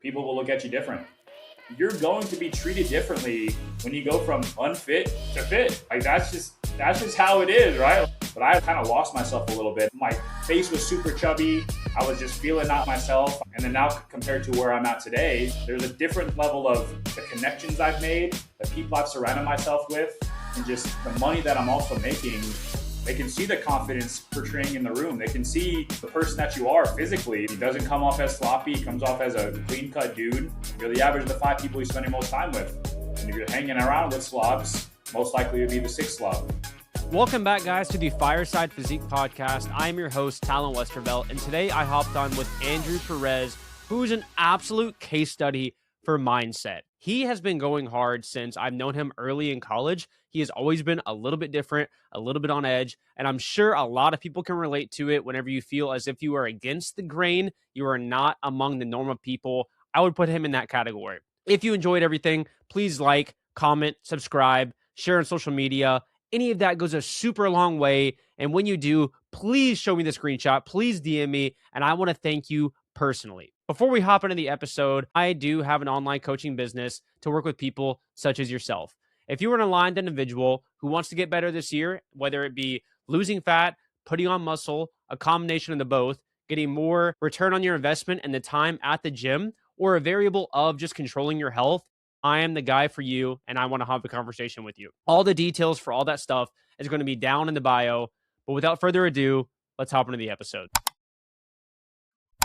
people will look at you different. You're going to be treated differently when you go from unfit to fit. Like that's just how it is, right? But I kind of lost myself a little bit. My face was super chubby. I was just feeling not myself. And then now compared to where I'm at today, there's a different level of the connections I've made, the people I've surrounded myself with, and just the money that I'm also making. They can see the confidence portraying in the room. They can see the person that you are physically. He doesn't come off as sloppy. He comes off as a clean-cut dude. You're the average of the 5 people you spend your most time with. And if you're hanging around with slobs, most likely you'll be the 6th slob. Welcome back, guys, to the Fireside Physique Podcast. I'm your host, Talon Westervelt, and today I hopped on with Andrew Perez, who's an absolute case study for mindset. He has been going hard since I've known him early in college. He has always been a little bit different, a little bit on edge, and I'm sure a lot of people can relate to it whenever you feel as if you are against the grain, you are not among the norm of people. I would put him in that category. If you enjoyed everything, please like, comment, subscribe, share on social media. Any of that goes a super long way. And when you do, please show me the screenshot. Please DM me. And I want to thank you personally. Before we hop into the episode, I do have an online coaching business to work with people such as yourself. If you are an aligned individual who wants to get better this year, whether it be losing fat, putting on muscle, a combination of the both, getting more return on your investment and the time at the gym, or a variable of just controlling your health, I am the guy for you, and I want to have a conversation with you. All the details for all that stuff is going to be down in the bio. But without further ado, let's hop into the episode.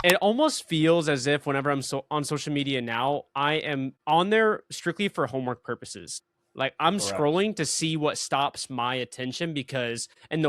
It almost feels as if whenever I'm on social media now, I am on there strictly for homework purposes. Like I'm Correct. scrolling to see what stops my attention because in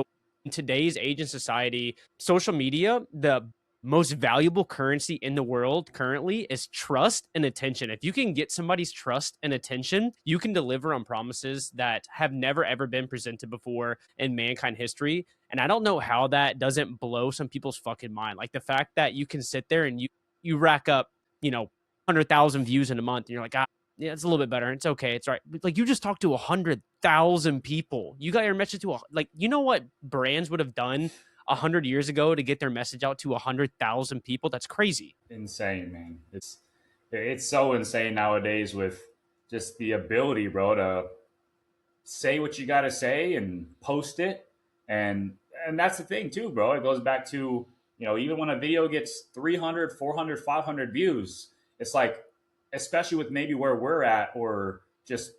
today's age and society, social media, the most valuable currency in the world currently is trust and attention. If you can get somebody's trust and attention, you can deliver on promises that have never, ever been presented before in mankind history. And I don't know how that doesn't blow some people's fucking mind. Like the fact that you can sit there and you rack up, 100,000 views in a month and you're like, yeah, it's a little bit better. It's okay. It's right. Like you just talked to 100,000 people. You got your message to what brands would have done 100 years ago to get their message out to 100,000 people? That's crazy. Insane, man. It's so insane nowadays with just the ability, bro, to say what you got to say and post it. And that's the thing too, bro. It goes back to, even when a video gets 300, 400, 500 views, it's like, especially with maybe where we're at or just,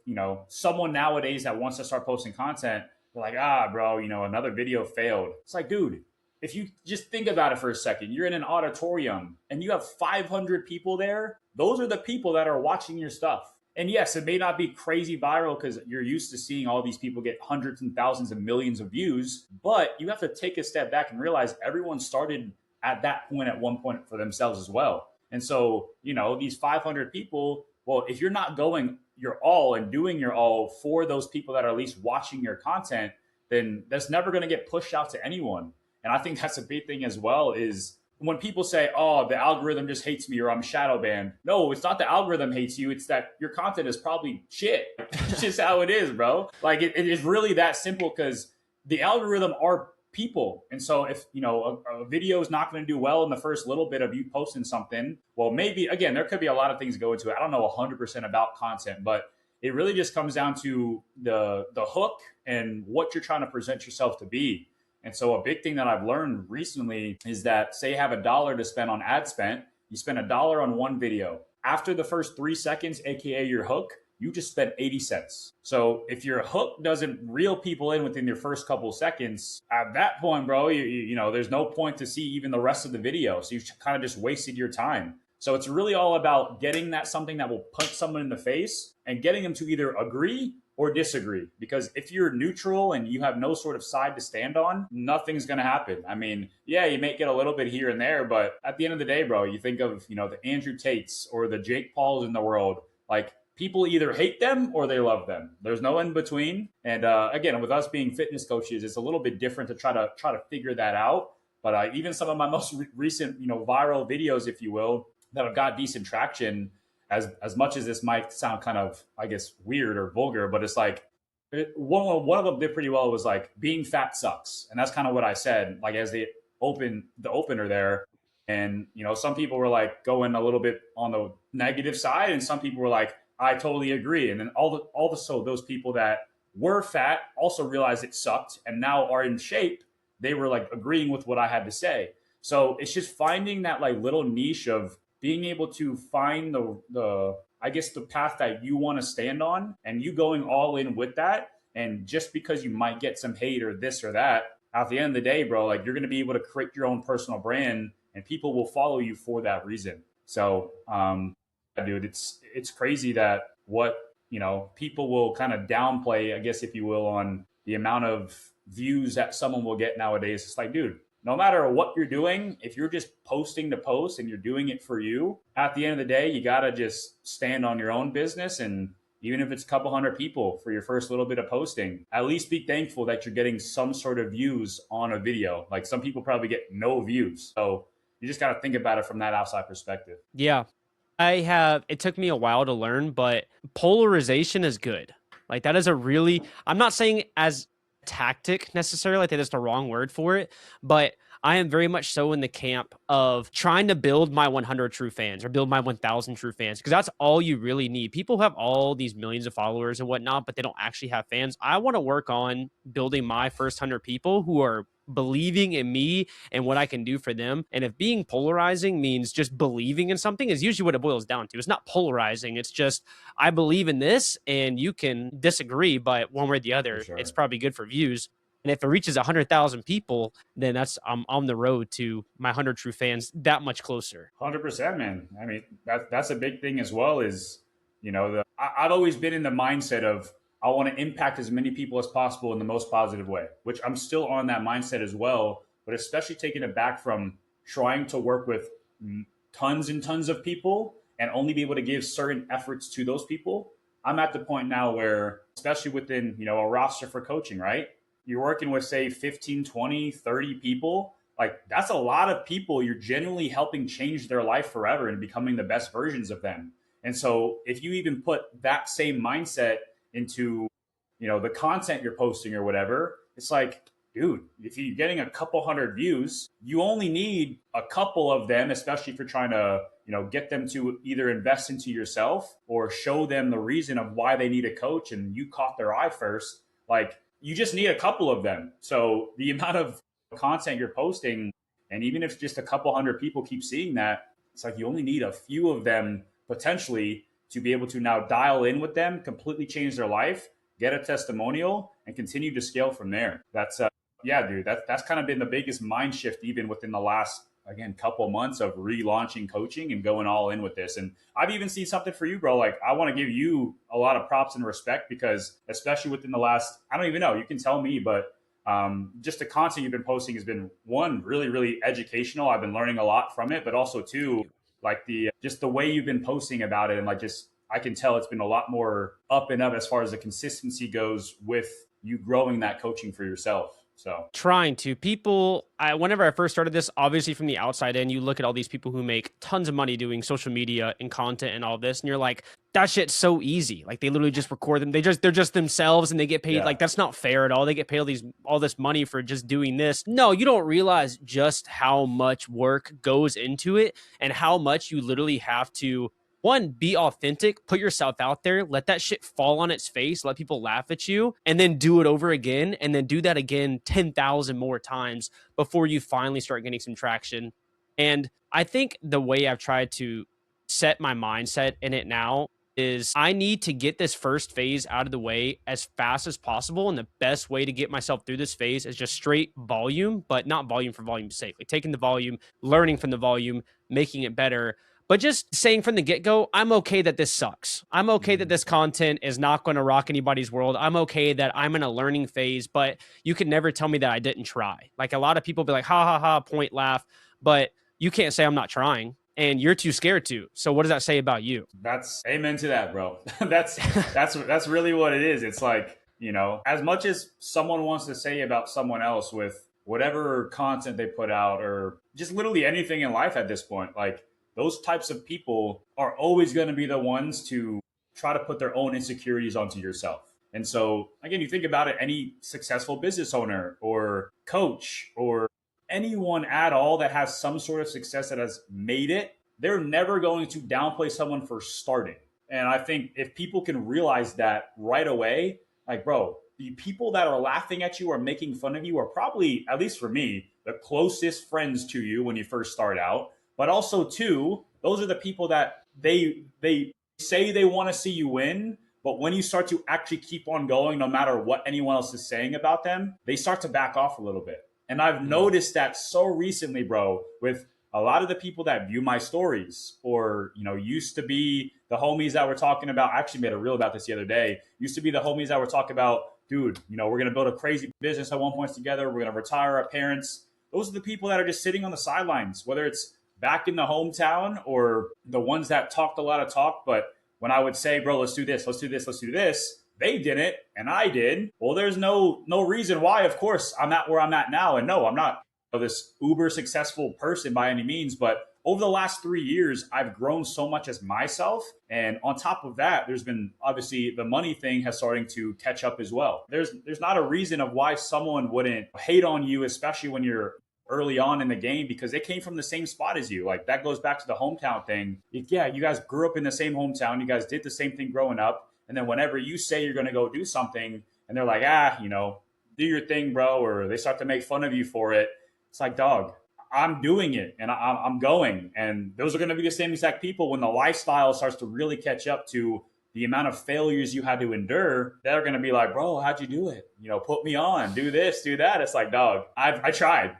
someone nowadays that wants to start posting content, they're like, bro, another video failed. It's like, dude, if you just think about it for a second, you're in an auditorium and you have 500 people there. Those are the people that are watching your stuff. And yes, it may not be crazy viral because you're used to seeing all these people get hundreds and thousands and millions of views, but you have to take a step back and realize everyone started at that point at one point for themselves as well. And so, these 500 people, well, if you're not going your all and doing your all for those people that are at least watching your content, then that's never going to get pushed out to anyone. And I think that's a big thing as well is when people say, oh, the algorithm just hates me or I'm shadow banned. No, it's not the algorithm hates you. It's that your content is probably shit. It's just how it is, bro. Like it is really that simple because the algorithm are people. And so if, a video is not going to do well in the first little bit of you posting something, well, maybe, again, there could be a lot of things that go into it. I don't know 100% about content, but it really just comes down to the hook and what you're trying to present yourself to be. And so a big thing that I've learned recently is that say you have $1 to spend on ad spend, you spend $1 on one video. After the first 3 seconds, AKA your hook, you just spent 80 cents. So if your hook doesn't reel people in within your first couple of seconds, at that point, bro, you there's no point to see even the rest of the video. So you kind of just wasted your time. So it's really all about getting that something that will punch someone in the face and getting them to either agree or disagree. Because if you're neutral and you have no sort of side to stand on, nothing's going to happen. I mean, yeah, you may get a little bit here and there, but at the end of the day, bro, you think of, the Andrew Tates or the Jake Pauls in the world, like people either hate them or they love them. There's no in between. And again, with us being fitness coaches, it's a little bit different to try to figure that out. But even some of my most recent, viral videos, if you will, that have got decent traction, as much as this might sound kind of, I guess, weird or vulgar, but it's like one of them did pretty well. It was like being fat sucks. And that's kind of what I said, like as the opener there. And, some people were like going a little bit on the negative side, and some people were like, I totally agree. And then so those people that were fat also realized it sucked and now are in shape. They were like agreeing with what I had to say. So it's just finding that like little niche of being able to find the I guess the path that you want to stand on, and you going all in with that. And just because you might get some hate or this or that, at the end of the day, bro, like you're going to be able to create your own personal brand, and people will follow you for that reason. So, dude, it's crazy that what people will kind of downplay, I guess, if you will, on the amount of views that someone will get nowadays. It's like, dude, no matter what you're doing, if you're just posting to post and you're doing it for you, at the end of the day, you got to just stand on your own business. And even if it's a couple hundred people for your first little bit of posting, at least be thankful that you're getting some sort of views on a video. Like some people probably get no views. So you just got to think about it from that outside perspective. Yeah. It took me a while to learn, but polarization is good. Like that is I'm not saying as tactic necessarily, I think that's the wrong word for it, but I am very much so in the camp of trying to build my 100 true fans or build my 1,000 true fans, because that's all you really need. People have all these millions of followers and whatnot, but they don't actually have fans. I want to work on building my first 100 people who are believing in me and what I can do for them. And if being polarizing means just believing in something, is usually what it boils down to. It's not polarizing. It's just, I believe in this and you can disagree, but one way or the other, Sure. it's probably good for views. And if it reaches 100,000 people, then I'm on the road to my 100 true fans that much closer. 100%, man. I mean, that's a big thing as well. Is I've always been in the mindset of I want to impact as many people as possible in the most positive way, which I'm still on that mindset as well. But especially taking it back from trying to work with tons and tons of people and only be able to give certain efforts to those people. I'm at the point now where, especially within a roster for coaching, right? You're working with, say, 15, 20, 30 people. Like that's a lot of people you're genuinely helping change their life forever and becoming the best versions of them. And so if you even put that same mindset into the content you're posting or whatever, it's like, dude, if you're getting a couple hundred views, you only need a couple of them, especially if you're trying to get them to either invest into yourself or show them the reason of why they need a coach, and you caught their eye first. Like you just need a couple of them. So the amount of content you're posting, and even if just a couple hundred people keep seeing that, it's like you only need a few of them potentially to be able to now dial in with them, completely change their life, get a testimonial, and continue to scale from there. That's dude, that's kind of been the biggest mind shift even within the last, again, couple months of relaunching coaching and going all in with this. And I've even seen something for you, bro. Like I want to give you a lot of props and respect, because especially within the last, I don't even know, you can tell me, but just the content you've been posting has been, one, really, really educational. I've been learning a lot from it, but also two, like just the way you've been posting about it, and like just I can tell it's been a lot more up and up as far as the consistency goes with you growing that coaching for yourself. So trying to whenever I first started this, obviously from the outside in, you look at all these people who make tons of money doing social media and content and all this, and you're like, that shit's so easy. Like they literally just record them. They're just themselves and they get paid. Yeah. Like that's not fair at all. They get paid all this money for just doing this. No, you don't realize just how much work goes into it and how much you literally have to, one, be authentic, put yourself out there, let that shit fall on its face, let people laugh at you, and then do it over again, and then do that again 10,000 more times before you finally start getting some traction. And I think the way I've tried to set my mindset in it now is I need to get this first phase out of the way as fast as possible. And the best way to get myself through this phase is just straight volume, but not volume for volume's sake. Like taking the volume, learning from the volume, making it better. But just saying from the get-go, I'm okay that this sucks. I'm okay that this content is not going to rock anybody's world. I'm okay that I'm in a learning phase, but you can never tell me that I didn't try. Like a lot of people be like, ha, ha, ha, point, laugh. But you can't say I'm not trying, and you're too scared to. So what does that say about you? That's amen to that, bro. that's really what it is. It's like, as much as someone wants to say about someone else with whatever content they put out or just literally anything in life at this point, like, those types of people are always going to be the ones to try to put their own insecurities onto yourself. And so, again, you think about it, any successful business owner or coach or anyone at all that has some sort of success that has made it, they're never going to downplay someone for starting. And I think if people can realize that right away, like, bro, the people that are laughing at you or making fun of you are probably, at least for me, the closest friends to you when you first start out. But also, too, those are the people that they say they want to see you win, but when you start to actually keep on going, no matter what anyone else is saying about them, they start to back off a little bit. And I've noticed that so recently, bro, with a lot of the people that view my stories or, used to be the homies that we're talking about. I actually made a reel about this the other day. Used to be the homies that were talking about, dude, we're going to build a crazy business at one point together. We're going to retire our parents. Those are the people that are just sitting on the sidelines, whether it's back in the hometown or the ones that talked a lot of talk. But when I would say, bro, let's do this, let's do this, let's do this, they didn't and I did. Well, there's no reason why. Of course, I'm at where I'm at now. And no, I'm not this uber successful person by any means. But over the last 3 years, I've grown so much as myself. And on top of that, there's been obviously the money thing has starting to catch up as well. There's not a reason of why someone wouldn't hate on you, especially when you're early on in the game, because they came from the same spot as you. Like that goes back to the hometown thing. Yeah, you guys grew up in the same hometown. You guys did the same thing growing up. And then whenever you say you're going to go do something and they're like, do your thing, bro, or they start to make fun of you for it. It's like, dog, I'm doing it and I'm going. And those are going to be the same exact people when the lifestyle starts to really catch up to the amount of failures you had to endure. They're going to be like, bro, how'd you do it? Put me on, do this, do that. It's like, dog, I tried,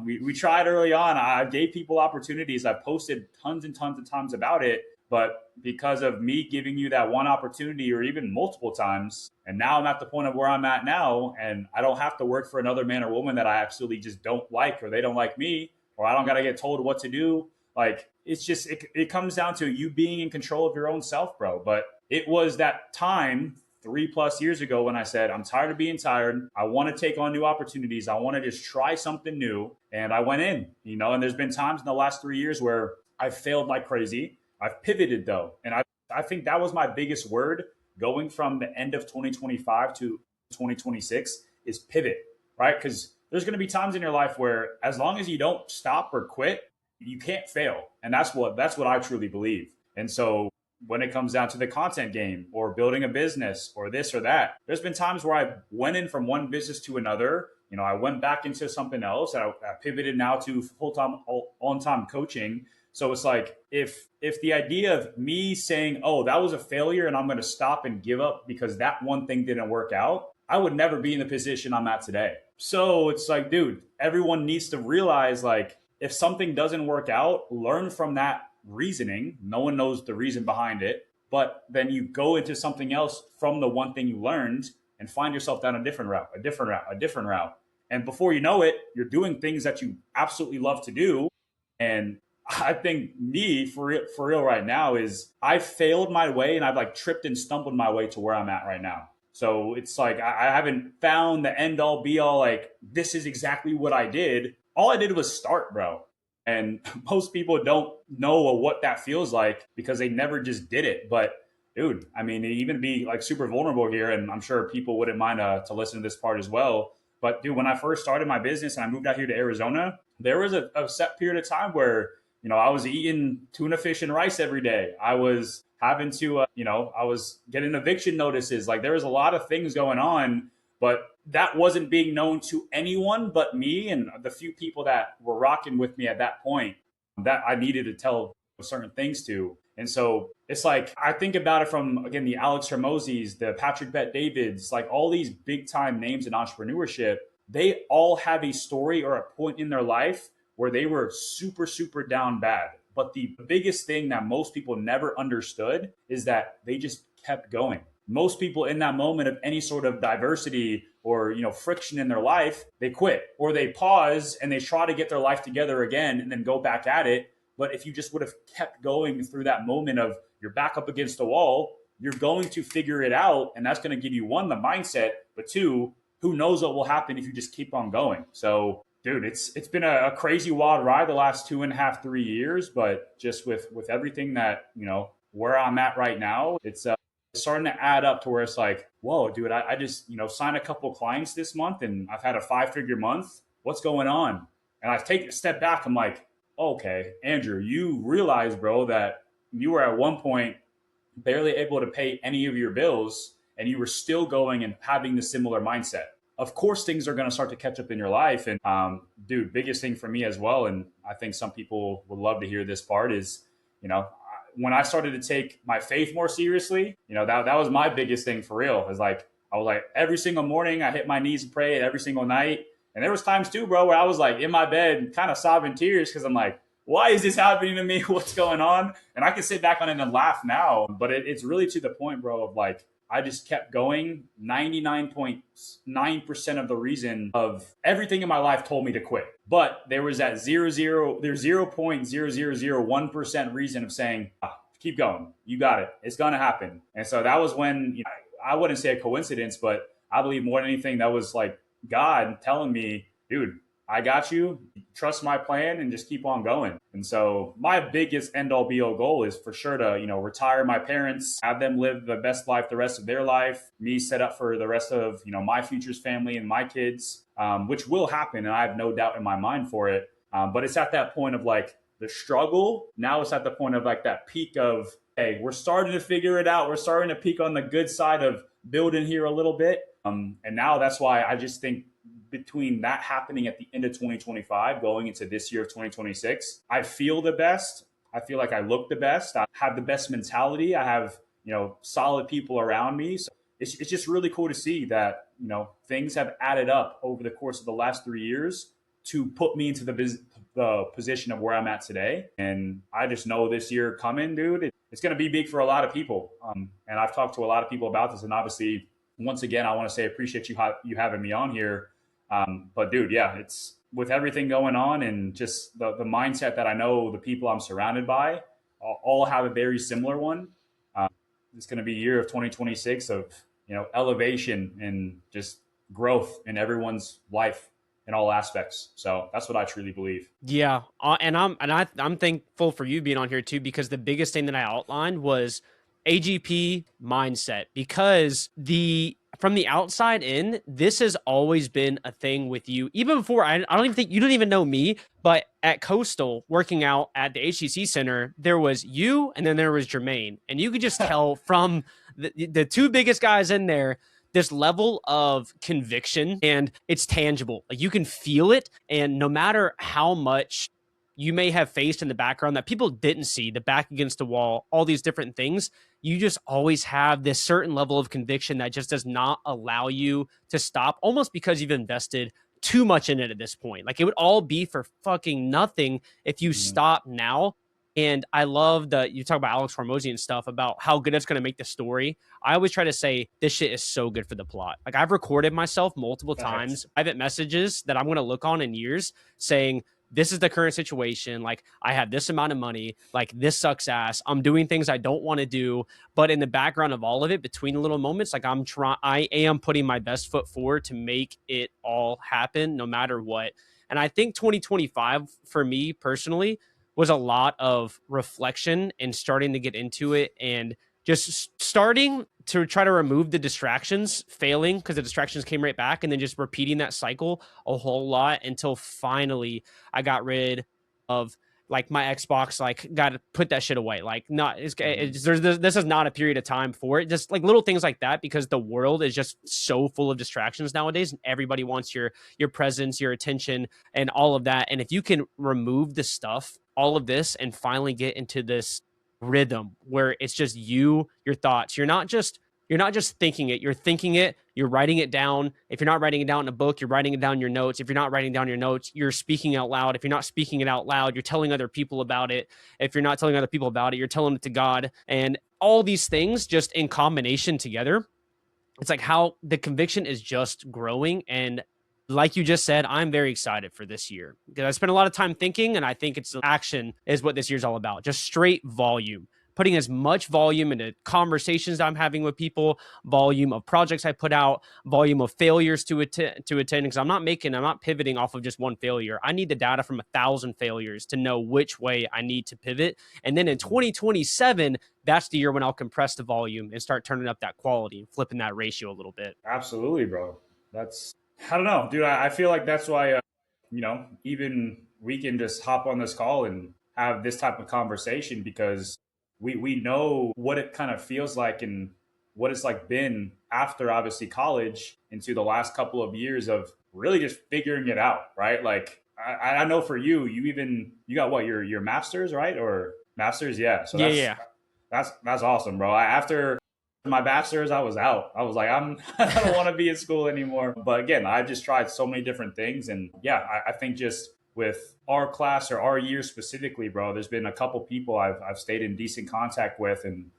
we tried early on. I gave people opportunities. I posted tons and tons of times about it. But because of me giving you that one opportunity or even multiple times, and now I'm at the point of where I'm at now, and I don't have to work for another man or woman that I absolutely just don't like, or they don't like me, or I don't got to get told what to do. Like, it's just, it comes down to you being in control of your own self, bro. But it was that time 3+ years ago when I said, I'm tired of being tired. I want to take on new opportunities. I want to just try something new. And I went in, and there's been times in the last 3 years where I failed like crazy. I've pivoted though. And I think that was my biggest word going from the end of 2025 to 2026 is pivot, right? Because there's going to be times in your life where as long as you don't stop or quit, you can't fail. And that's what I truly believe. And so when it comes down to the content game or building a business or this or that, there's been times where I went in from one business to another. I went back into something else. I pivoted now to full-time, on-time coaching. So it's like, if the idea of me saying, oh, that was a failure and I'm going to stop and give up because that one thing didn't work out, I would never be in the position I'm at today. So it's like, dude, everyone needs to realize, like, if something doesn't work out, learn from that reasoning. No one knows the reason behind it, but then you go into something else from the one thing you learned and find yourself down a different route. And before you know it, you're doing things that you absolutely love to do. And I think me for real right now is I failed my way and I've like tripped and stumbled my way to where I'm at right now. So it's like, I haven't found the end all be all, like, this is exactly what I did. All I did was start, bro. And most people don't know what that feels like because they never just did it. But dude, I mean, even be like super vulnerable here, and I'm sure people wouldn't mind to listen to this part as well. But dude, when I first started my business and I moved out here to Arizona, there was a set period of time where, I was eating tuna fish and rice every day. I was having to, I was getting eviction notices. Like there was a lot of things going on, but that wasn't being known to anyone but me and the few people that were rocking with me at that point that I needed to tell certain things to. And so it's like, I think about it from, again, the Alex Hermosis, the Patrick Bet Davids, like all these big time names in entrepreneurship, they all have a story or a point in their life where they were super, super down bad. But the biggest thing that most people never understood is that they just kept going. Most people in that moment of any sort of diversity or, friction in their life, they quit or they pause and they try to get their life together again and then go back at it. But if you just would have kept going through that moment of you're back up against the wall, you're going to figure it out. And that's going to give you, one, the mindset, but two, who knows what will happen if you just keep on going. So dude, it's been a crazy wild ride the last 2.5, 3 years, but just with everything that, where I'm at right now, it's starting to add up to where it's like, whoa, dude, I just, signed a couple clients this month and I've had a 5-figure month. What's going on? And I take a step back. I'm like, okay, Andrew, you realize, bro, that you were at one point barely able to pay any of your bills and you were still going and having the similar mindset. Of course, things are going to start to catch up in your life. And dude, biggest thing for me as well, and I think some people would love to hear this part is, when I started to take my faith more seriously, that was my biggest thing for real. Is like I was like every single morning I hit my knees and pray every single night. And there was times too, bro, where I was like in my bed, kind of sobbing tears because I'm like, why is this happening to me? What's going on? And I can sit back on it and laugh now, but it's really to the point, bro, of like I just kept going. 99.9% of the reason of everything in my life told me to quit. But there was that 0.0001% reason of saying, keep going. You got it. It's going to happen. And so that was when, I wouldn't say a coincidence, but I believe more than anything, that was like God telling me, dude, I got you. Trust my plan and just keep on going. And so my biggest end all be all goal is for sure to, retire my parents, have them live the best life the rest of their life, me set up for the rest of, my future's family and my kids, which will happen. And I have no doubt in my mind for it. But it's at that point of like the struggle. Now it's at the point of like that peak of, hey, we're starting to figure it out. We're starting to peak on the good side of building here a little bit. And now that's why I just think between that happening at the end of 2025, going into this year of 2026, I feel the best. I feel like I look the best. I have the best mentality. I have, solid people around me. So it's just really cool to see that, things have added up over the course of the last 3 years to put me into the position of where I'm at today. And I just know this year coming, dude, it's going to be big for a lot of people. And I've talked to a lot of people about this. And obviously, once again, I want to say, appreciate you having me on here. But dude, yeah, it's with everything going on and just the mindset that I know the people I'm surrounded by all have a very similar one. It's going to be a year of 2026 of, elevation and just growth in everyone's life in all aspects. So that's what I truly believe. Yeah. I'm thankful for you being on here too, because the biggest thing that I outlined was AGP mindset, because from the outside in, this has always been a thing with you. Even before, I don't even think you don't even know me, but at Coastal, working out at the HCC Center, there was you and then there was Jermaine. And you could just tell from the two biggest guys in there, this level of conviction, and it's tangible. Like you can feel it. And no matter how much you may have faced in the background that people didn't see, the back against the wall, all these different things, you just always have this certain level of conviction that just does not allow you to stop, almost because you've invested too much in it at this point. Like it would all be for fucking nothing if you stop now. And I love that you talk about Alex Hormozy and stuff about how good it's going to make the story. I always try to say this shit is so good for the plot. Like I've recorded myself multiple times, private messages that I'm going to look on in years saying, this is the current situation. Like I have this amount of money, like this sucks ass. I'm doing things I don't want to do, but in the background of all of it, between the little moments, like I am putting my best foot forward to make it all happen no matter what. And I think 2025 for me personally was a lot of reflection and starting to get into it and just starting to try to remove the distractions, failing because the distractions came right back, and then just repeating that cycle a whole lot until finally I got rid of like my Xbox, like got to put that shit away. Like this is not a period of time for it. Just like little things like that, because the world is just so full of distractions nowadays and everybody wants your presence, your attention and all of that. And if you can remove the stuff, all of this, and finally get into this rhythm where it's just you, your thoughts, you're not just thinking it, you're thinking it, you're writing it down. If you're not writing it down in a book, you're writing it down in your notes. If you're not writing down your notes, you're speaking out loud. If you're not speaking it out loud, you're telling other people about it. If you're not telling other people about it, you're telling it to God. And all these things just in combination together, it's like how the conviction is just growing. And like you just said, I'm very excited for this year because I spent a lot of time thinking, and I think it's action is what this year's all about. Just straight volume, putting as much volume into conversations I'm having with people, volume of projects I put out, volume of failures to attend. Because I'm not pivoting off of just one failure. I need the data from 1,000 failures to know which way I need to pivot. And then in 2027, that's the year when I'll compress the volume and start turning up that quality and flipping that ratio a little bit. Absolutely, bro. I don't know, dude. I feel like that's why even we can just hop on this call and have this type of conversation because we know what it kind of feels like and what it's like been after obviously college into the last couple of years of really just figuring it out, right? Like I know for you, you got what your master's, right? Or masters, yeah. So Yeah, yeah. that's awesome, bro. After my bachelor's, I was out. I was like, I don't want to be in school anymore. But again, I just tried so many different things, and yeah, I think just with our class or our year specifically, bro, there's been a couple people I've stayed in decent contact with, and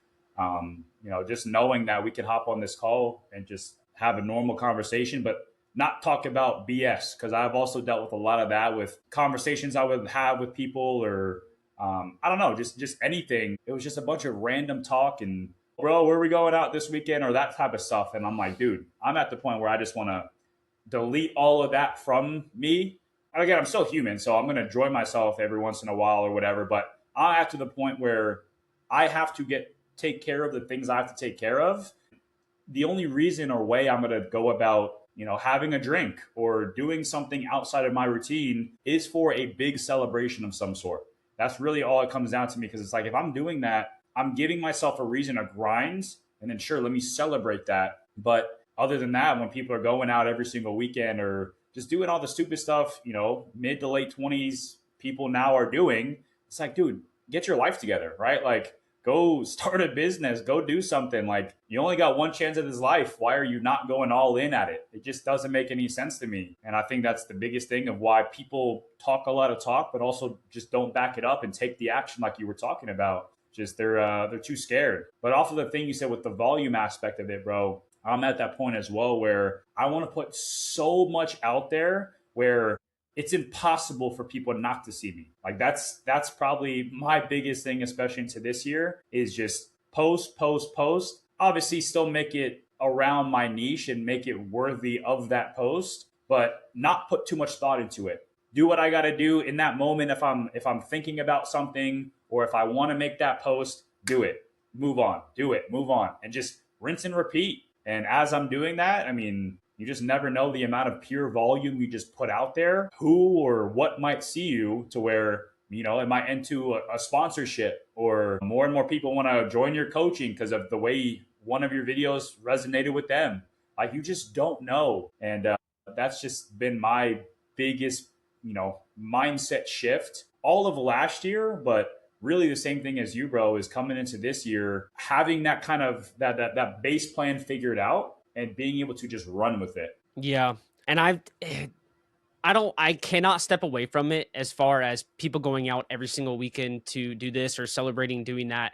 just knowing that we could hop on this call and just have a normal conversation, but not talk about BS because I've also dealt with a lot of that with conversations I would have with people or I don't know, just anything. It was just a bunch of random talk and bro, where are we going out this weekend or that type of stuff. And I'm like, dude, I'm at the point where I just want to delete all of that from me. And again, I'm still human, so I'm going to enjoy myself every once in a while or whatever. But I'm at to the point where I have to take care of the things I have to take care of. The only reason or way I'm going to go about having a drink or doing something outside of my routine is for a big celebration of some sort. That's really all it comes down to me because it's like if I'm doing that, I'm giving myself a reason to grind and then sure, let me celebrate that. But other than that, when people are going out every single weekend or just doing all the stupid stuff, mid to late 20s people now are doing, it's like, dude, get your life together, right? Like go start a business, go do something. Like you only got one chance at this life. Why are you not going all in at it? It just doesn't make any sense to me. And I think that's the biggest thing of why people talk a lot of talk, but also just don't back it up and take the action like you were talking about. Just they're too scared. But off of the thing you said with the volume aspect of it, bro, I'm at that point as well where I want to put so much out there where it's impossible for people not to see me. Like that's probably my biggest thing, especially into this year, is just post, post, post. Obviously, still make it around my niche and make it worthy of that post, but not put too much thought into it. Do what I got to do in that moment. If I'm thinking about something or if I want to make that post, do it. Move on. Do it. Move on, and just rinse and repeat. And as I'm doing that, I mean, you just never know the amount of pure volume you just put out there, who or what might see you to where, it might end to a sponsorship or more and more people want to join your coaching because of the way one of your videos resonated with them. Like you just don't know. And that's just been my biggest, mindset shift all of last year, but really the same thing as you, bro, is coming into this year, having that kind of that base plan figured out and being able to just run with it. Yeah. And I cannot step away from it as far as people going out every single weekend to do this or celebrating doing that.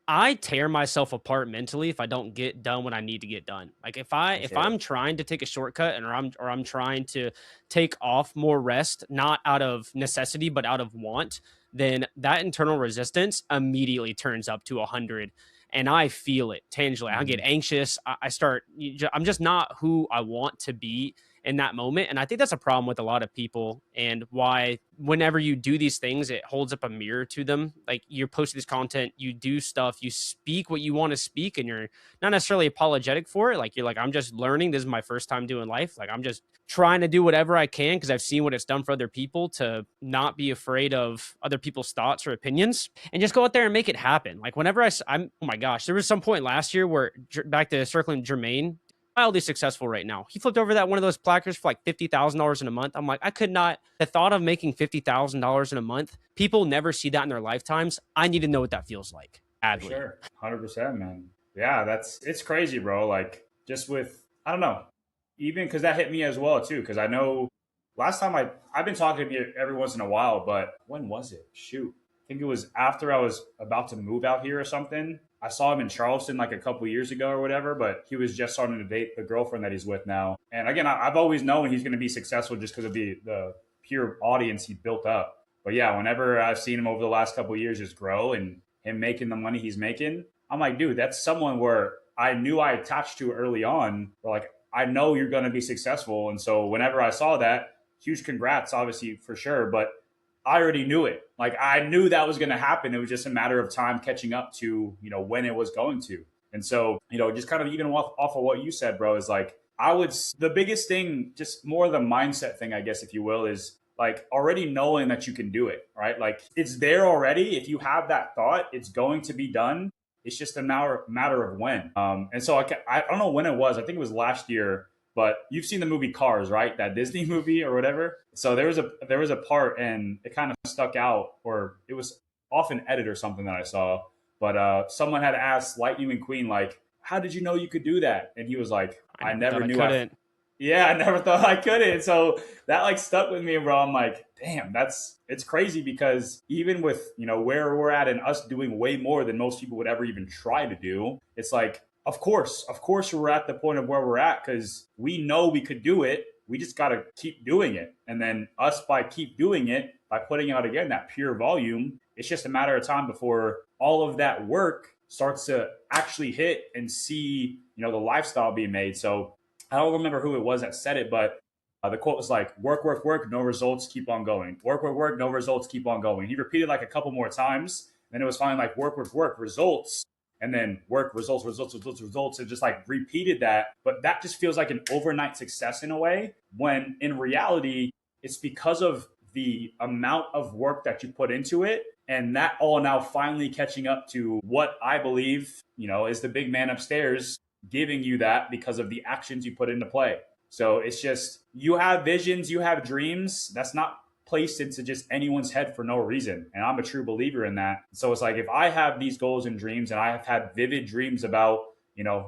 I tear myself apart mentally if I don't get done what I need to get done. Like if I'm trying to take a shortcut and or I'm trying to take off more rest, not out of necessity, but out of want, then that internal resistance immediately turns up to 100. And I feel it tangibly. I get anxious. I'm just not who I want to be in that moment. And I think that's a problem with a lot of people and why whenever you do these things, it holds up a mirror to them. Like you're posting this content, you do stuff, you speak what you want to speak and you're not necessarily apologetic for it. Like you're like, I'm just learning. This is my first time doing life. Like I'm just trying to do whatever I can because I've seen what it's done for other people to not be afraid of other people's thoughts or opinions and just go out there and make it happen. Like whenever I'm, oh my gosh, there was some point last year where back to circling Jermaine, wildly successful right now. He flipped over that one of those placards for like $50,000 in a month. I'm like, I could not. The thought of making $50,000 in a month, people never see that in their lifetimes. I need to know what that feels like. For sure, 100%, man. Yeah, it's crazy, bro. Like just with I don't know, even because that hit me as well too. Because I know last time I've been talking to you every once in a while, but when was it? Shoot, I think it was after I was about to move out here or something. I saw him in Charleston like a couple years ago or whatever, but he was just starting to date the girlfriend that he's with now. And again, I've always known he's going to be successful just because of the pure audience he built up. But yeah, whenever I've seen him over the last couple of years just grow and him making the money he's making, I'm like, dude, that's someone where I knew I attached to early on. Where like, I know you're going to be successful. And so whenever I saw that, huge congrats, obviously, for sure. But I already knew it. Like I knew that was going to happen. It was just a matter of time catching up to, when it was going to. And so, just kind of even off of what you said, bro, is like, the biggest thing, just more the mindset thing, I guess, if you will, is like already knowing that you can do it, right? Like it's there already. If you have that thought, it's going to be done. It's just a matter of when. And so I don't know when it was. I think it was last year. But you've seen the movie Cars, right? That Disney movie or whatever. So there was a part, and it kind of stuck out, or it was off an edit or something that I saw. But someone had asked Lightning McQueen, like, "How did you know you could do that?" And he was like, I "I never never thought I knew I couldn't. yeah, I never thought I couldn't." So that like stuck with me, bro. I'm like, damn, it's crazy because even with, where we're at and us doing way more than most people would ever even try to do, it's like, of course we're at the point of where we're at because we know we could do it. We just got to keep doing it. And then us by keep doing it, by putting out again that pure volume, it's just a matter of time before all of that work starts to actually hit and see, the lifestyle being made. So I don't remember who it was that said it, but the quote was like, "Work, work, work, no results, keep on going. Work, work, work, no results, keep on going." He repeated like a couple more times. Then it was finally like, "Work, work, work, results," and then work, results, results, results, results, and just like repeated that. But that just feels like an overnight success in a way, when in reality, it's because of the amount of work that you put into it. And that all now finally catching up to what I believe, is the big man upstairs giving you that because of the actions you put into play. So it's just, you have visions, you have dreams. That's not placed into just anyone's head for no reason. And I'm a true believer in that. So it's like, if I have these goals and dreams, and I have had vivid dreams about,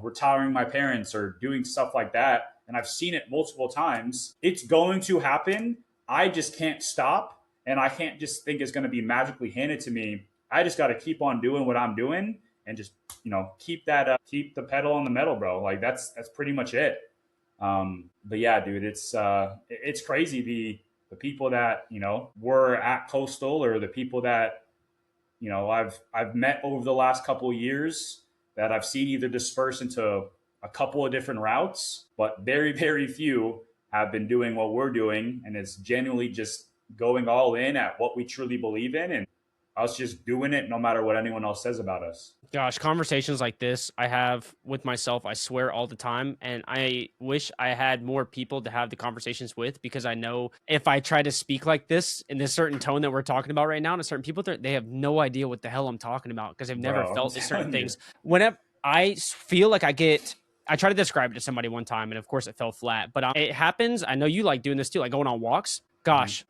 retiring my parents or doing stuff like that, and I've seen it multiple times, it's going to happen. I just can't stop. And I can't just think it's going to be magically handed to me. I just got to keep on doing what I'm doing and just, keep the pedal on the metal, bro. Like that's pretty much it. But yeah, dude, it's crazy the people that were at Coastal, or the people that I've met over the last couple of years that I've seen either disperse into a couple of different routes, but very very few have been doing what we're doing, and it's genuinely just going all in at what we truly believe in, and us just doing it no matter what anyone else says about us. Gosh, conversations like this I have with myself, I swear, all the time. And I wish I had more people to have the conversations with, because I know if I try to speak like this in this certain tone that we're talking about right now to certain people, they have no idea what the hell I'm talking about, because they've never Bro, I'm felt these certain telling you. things. Whenever feel like I tried to describe it to somebody one time, and of course it fell flat, but it happens. I know you like doing this too, like going on walks. Mhm. Gosh,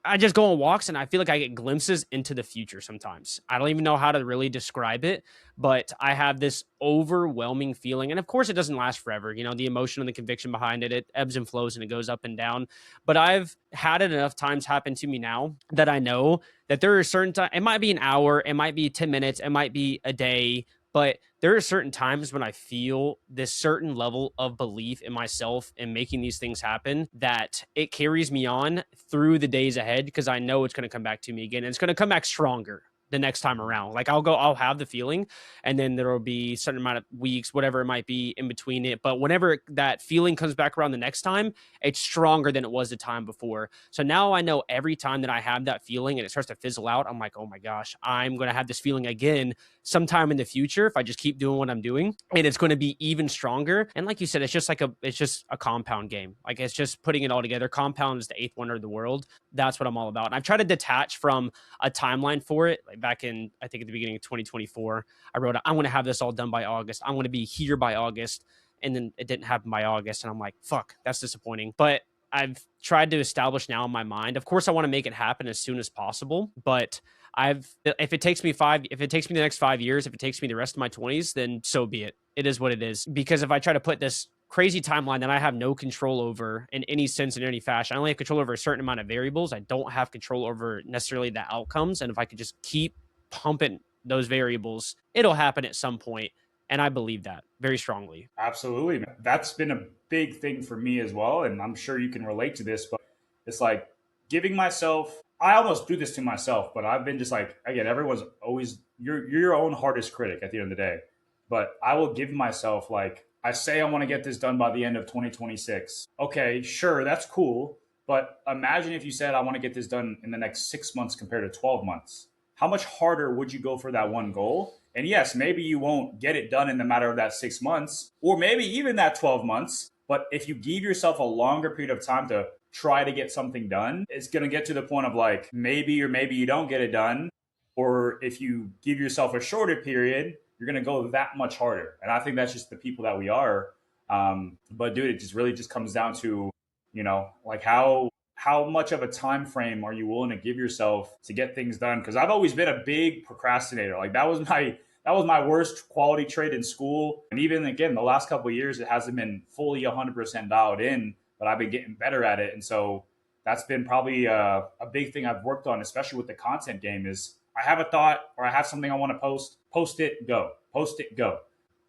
I just go on walks and I feel like I get glimpses into the future sometimes. I don't even know how to really describe it, but I have this overwhelming feeling. And of course, it doesn't last forever. The emotion and the conviction behind it, it ebbs and flows and it goes up and down. But I've had it enough times happen to me now that I know that there are certain times, it might be an hour, it might be 10 minutes, it might be a day, but there are certain times when I feel this certain level of belief in myself and making these things happen that it carries me on through the days ahead, because I know it's going to come back to me again. And it's going to come back stronger the next time around. Like I'll have the feeling, and then there will be a certain amount of weeks, whatever it might be in between it. But whenever that feeling comes back around the next time, it's stronger than it was the time before. So now I know every time that I have that feeling and it starts to fizzle out, I'm like, oh my gosh, I'm going to have this feeling again sometime in the future if I just keep doing what I'm doing, and it's going to be even stronger. And like you said, it's just a compound game. Like it's just putting it all together. Compound is the eighth wonder of the world. That's what I'm all about. And I've tried to detach from a timeline for it. Like back in, I think at the beginning of 2024, I wrote, I'm going to have this all done by August. I'm going to be here by August. And then it didn't happen by August. And I'm like, fuck, that's disappointing. But I've tried to establish now in my mind, of course, I want to make it happen as soon as possible, but if it takes me the next 5 years, if it takes me the rest of my 20s, then so be it. It is what it is. Because if I try to put this crazy timeline that I have no control over in any sense, in any fashion, I only have control over a certain amount of variables. I don't have control over necessarily the outcomes. And if I could just keep pumping those variables, it'll happen at some point. And I believe that very strongly. Absolutely, man. That's been a big thing for me as well, and I'm sure you can relate to this. But it's like giving myself. I almost do this to myself, but I've been just like, again, everyone's always you're your own hardest critic at the end of the day. But I will give myself, like, I say I want to get this done by the end of 2026. Okay, sure, that's cool. But imagine if you said I want to get this done in the next 6 months compared to 12 months. How much harder would you go for that one goal? And yes, maybe you won't get it done in the matter of that 6 months, or maybe even that 12 months. But if you give yourself a longer period of time to try to get something done, it's going to get to the point of like maybe or maybe you don't get it done. Or if you give yourself a shorter period, you're going to go that much harder. And I think that's just the people that we are. But dude, it just really just comes down to, like how much of a time frame are you willing to give yourself to get things done? Because I've always been a big procrastinator. Like that was my worst quality trait in school. And even again, the last couple of years, it hasn't been fully 100% dialed in, but I've been getting better at it. And so that's been probably a big thing I've worked on, especially with the content game is I have a thought or I have something I want to post it, go, post it, go.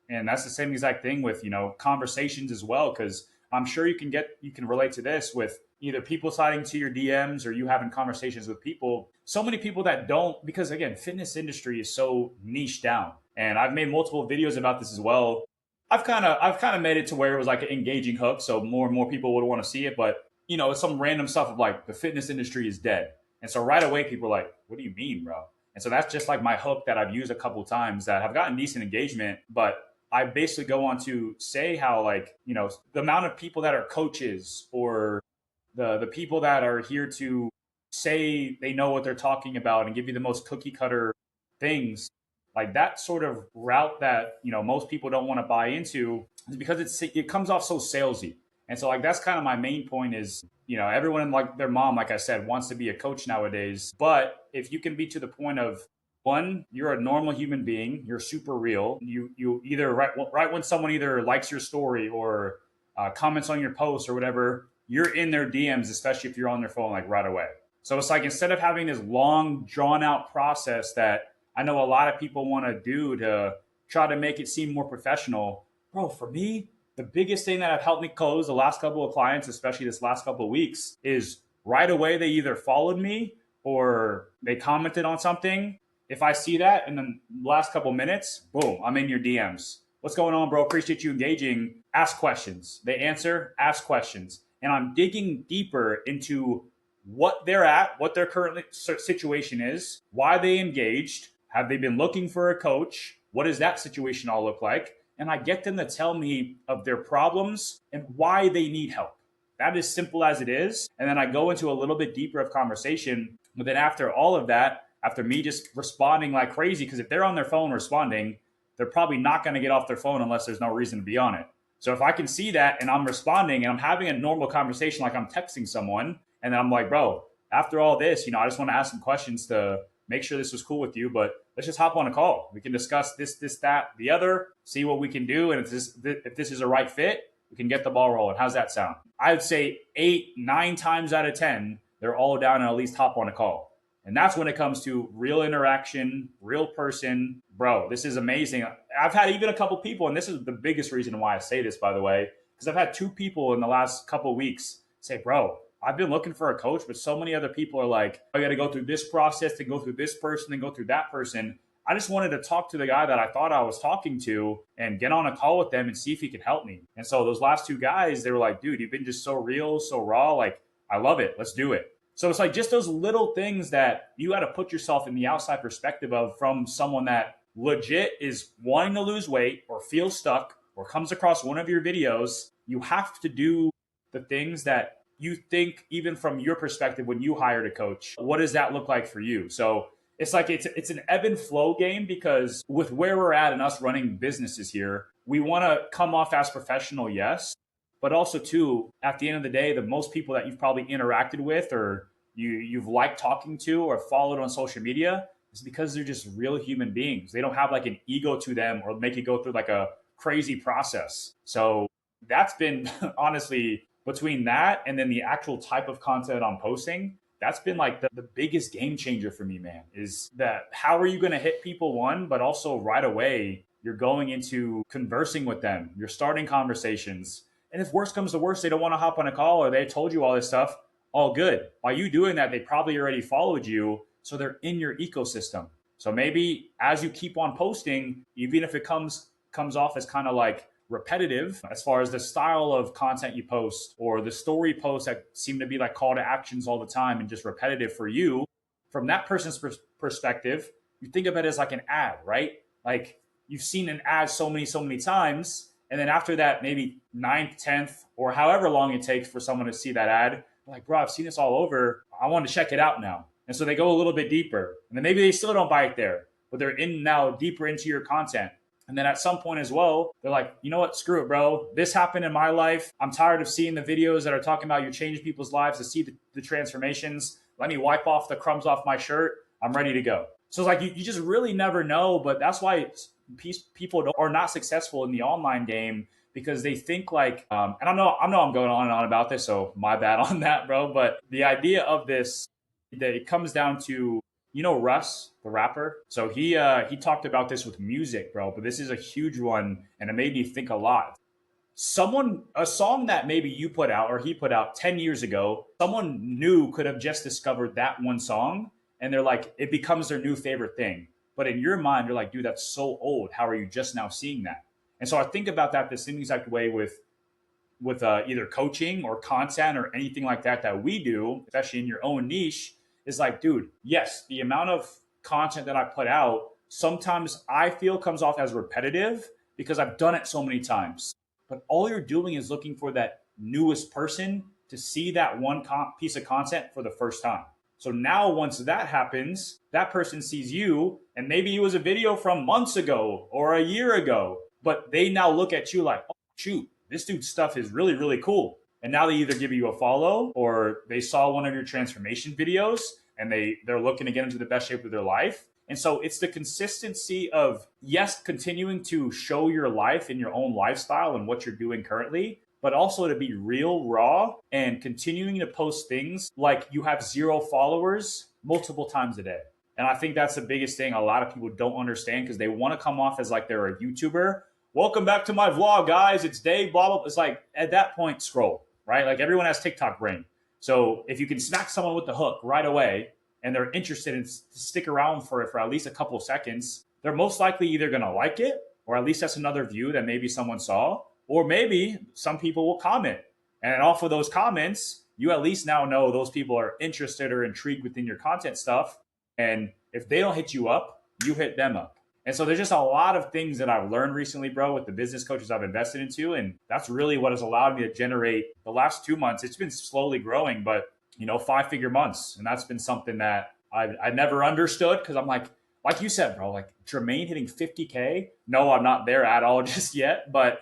And that's the same exact thing with, conversations as well. Cause I'm sure you can relate to this with either people sliding to your DMs or you having conversations with people. So many people that don't, because again, fitness industry is so niche down. And I've made multiple videos about this as well. I've kind of made it to where it was like an engaging hook. So more and more people would want to see it. But, it's some random stuff of like the fitness industry is dead. And so right away, people are like, what do you mean, bro? And so that's just like my hook that I've used a couple of times that have gotten decent engagement. But I basically go on to say how like, the amount of people that are coaches or the people that are here to say they know what they're talking about and give you the most cookie cutter things, like that sort of route that, most people don't want to buy into is because it comes off so salesy. And so like that's kind of my main point is, everyone like their mom, like I said, wants to be a coach nowadays. But if you can be to the point of one, you're a normal human being, you're super real. You either right when someone either likes your story or comments on your post or whatever, you're in their DMs, especially if you're on their phone like right away. So it's like instead of having this long, drawn out process that I know a lot of people want to do to try to make it seem more professional, bro, for me, the biggest thing that have helped me close the last couple of clients, especially this last couple of weeks, is right away they either followed me or they commented on something. If I see that in the last couple of minutes, boom, I'm in your DMs. What's going on, bro? Appreciate you engaging. Ask questions. They answer, ask questions. And I'm digging deeper into what they're at, what their current situation is, why they engaged, have they been looking for a coach, what does that situation all look like? And I get them to tell me of their problems and why they need help. That is simple as it is. And then I go into a little bit deeper of conversation. But then after all of that, after me just responding like crazy, because if they're on their phone responding, they're probably not going to get off their phone unless there's no reason to be on it. So if I can see that and I'm responding and I'm having a normal conversation like I'm texting someone, and then I'm like, bro, after all this, I just want to ask some questions to make sure this was cool with you, but let's just hop on a call. We can discuss this, that, the other, see what we can do. And if this is a right fit, we can get the ball rolling. How's that sound? I would say 8, 9 times out of 10, they're all down and at least hop on a call. And that's when it comes to real interaction, real person. Bro, this is amazing. I've had even a couple people, and this is the biggest reason why I say this, by the way, because I've had 2 people in the last couple of weeks say, bro, I've been looking for a coach, but so many other people are like, I got to go through this process, to go through this person, and go through that person. I just wanted to talk to the guy that I thought I was talking to and get on a call with them and see if he could help me. And so those last 2 guys, they were like, dude, you've been just so real, so raw. Like, I love it. Let's do it. So it's like just those little things that you got to put yourself in the outside perspective of from someone that legit is wanting to lose weight or feels stuck or comes across one of your videos. You have to do the things that you think, even from your perspective, when you hired a coach, what does that look like for you? So it's like it's an ebb and flow game, because with where we're at and us running businesses here, we want to come off as professional, yes, but also too, at the end of the day, the most people that you've probably interacted with or you've liked talking to or followed on social media is because they're just real human beings. They don't have like an ego to them or make it go through like a crazy process. So that's been honestly, between that and then the actual type of content I'm posting, that's been like the biggest game changer for me, man, is that how are you going to hit people, one, but also right away, you're going into conversing with them. You're starting conversations. And if worse comes to worse, they don't want to hop on a call or they told you all this stuff, all good. By you doing that, they probably already followed you. So they're in your ecosystem. So maybe as you keep on posting, even if it comes off as kind of like repetitive as far as the style of content you post or the story posts that seem to be like call to actions all the time and just repetitive for you, from that person's perspective, you think of it as like an ad, right? Like you've seen an ad so many times. And then after that, maybe 9th, 10th, or however long it takes for someone to see that ad, like, bro, I've seen this all over. I want to check it out now. And so they go a little bit deeper. And then maybe they still don't buy it there, but they're in now deeper into your content. And then at some point as well, they're like, you know what? Screw it, bro. This happened in my life. I'm tired of seeing the videos that are talking about you changing people's lives to see the transformations. Let me wipe off the crumbs off my shirt. I'm ready to go. So it's like you just really never know. But that's why people are not successful in the online game, because they think like, and I know I'm going on and on about this, so my bad on that, bro. But the idea of this, that it comes down to, Russ, the rapper. So he talked about this with music, bro. But this is a huge one, and it made me think a lot. A song that maybe you put out or he put out 10 years ago, someone new could have just discovered that one song, and they're like, it becomes their new favorite thing. But in your mind, you're like, dude, that's so old. How are you just now seeing that? And so I think about that the same exact way with either coaching or content or anything like that we do, especially in your own niche, is like, dude, yes, the amount of content that I put out sometimes I feel comes off as repetitive because I've done it so many times. But all you're doing is looking for that newest person to see that one piece of content for the first time. So now once that happens, that person sees you, and maybe it was a video from months ago or a year ago, but they now look at you like, oh, shoot, this dude's stuff is really, really cool. And now they either give you a follow, or they saw one of your transformation videos and they're looking to get into the best shape of their life. And so it's the consistency of, yes, continuing to show your life and your own lifestyle and what you're doing currently, but also to be real, raw, and continuing to post things like you have 0 followers multiple times a day. And I think that's the biggest thing a lot of people don't understand, because they want to come off as like they're a YouTuber. Welcome back to my vlog, guys. It's Dave, blah, blah. It's like, at that point, scroll, right? Like, everyone has TikTok brain. So if you can smack someone with the hook right away and they're interested in to stick around for at least a couple of seconds, they're most likely either going to like it, or at least that's another view that maybe someone saw, or maybe some people will comment. And off of those comments, you at least now know those people are interested or intrigued within your content stuff. And if they don't hit you up, you hit them up. And so there's just a lot of things that I've learned recently, bro, with the business coaches I've invested into. And that's really what has allowed me to generate the last 2 months. It's been slowly growing, but 5-figure months. And that's been something that I never understood, because I'm like you said, bro, like Jermaine hitting 50K. No, I'm not there at all just yet. But,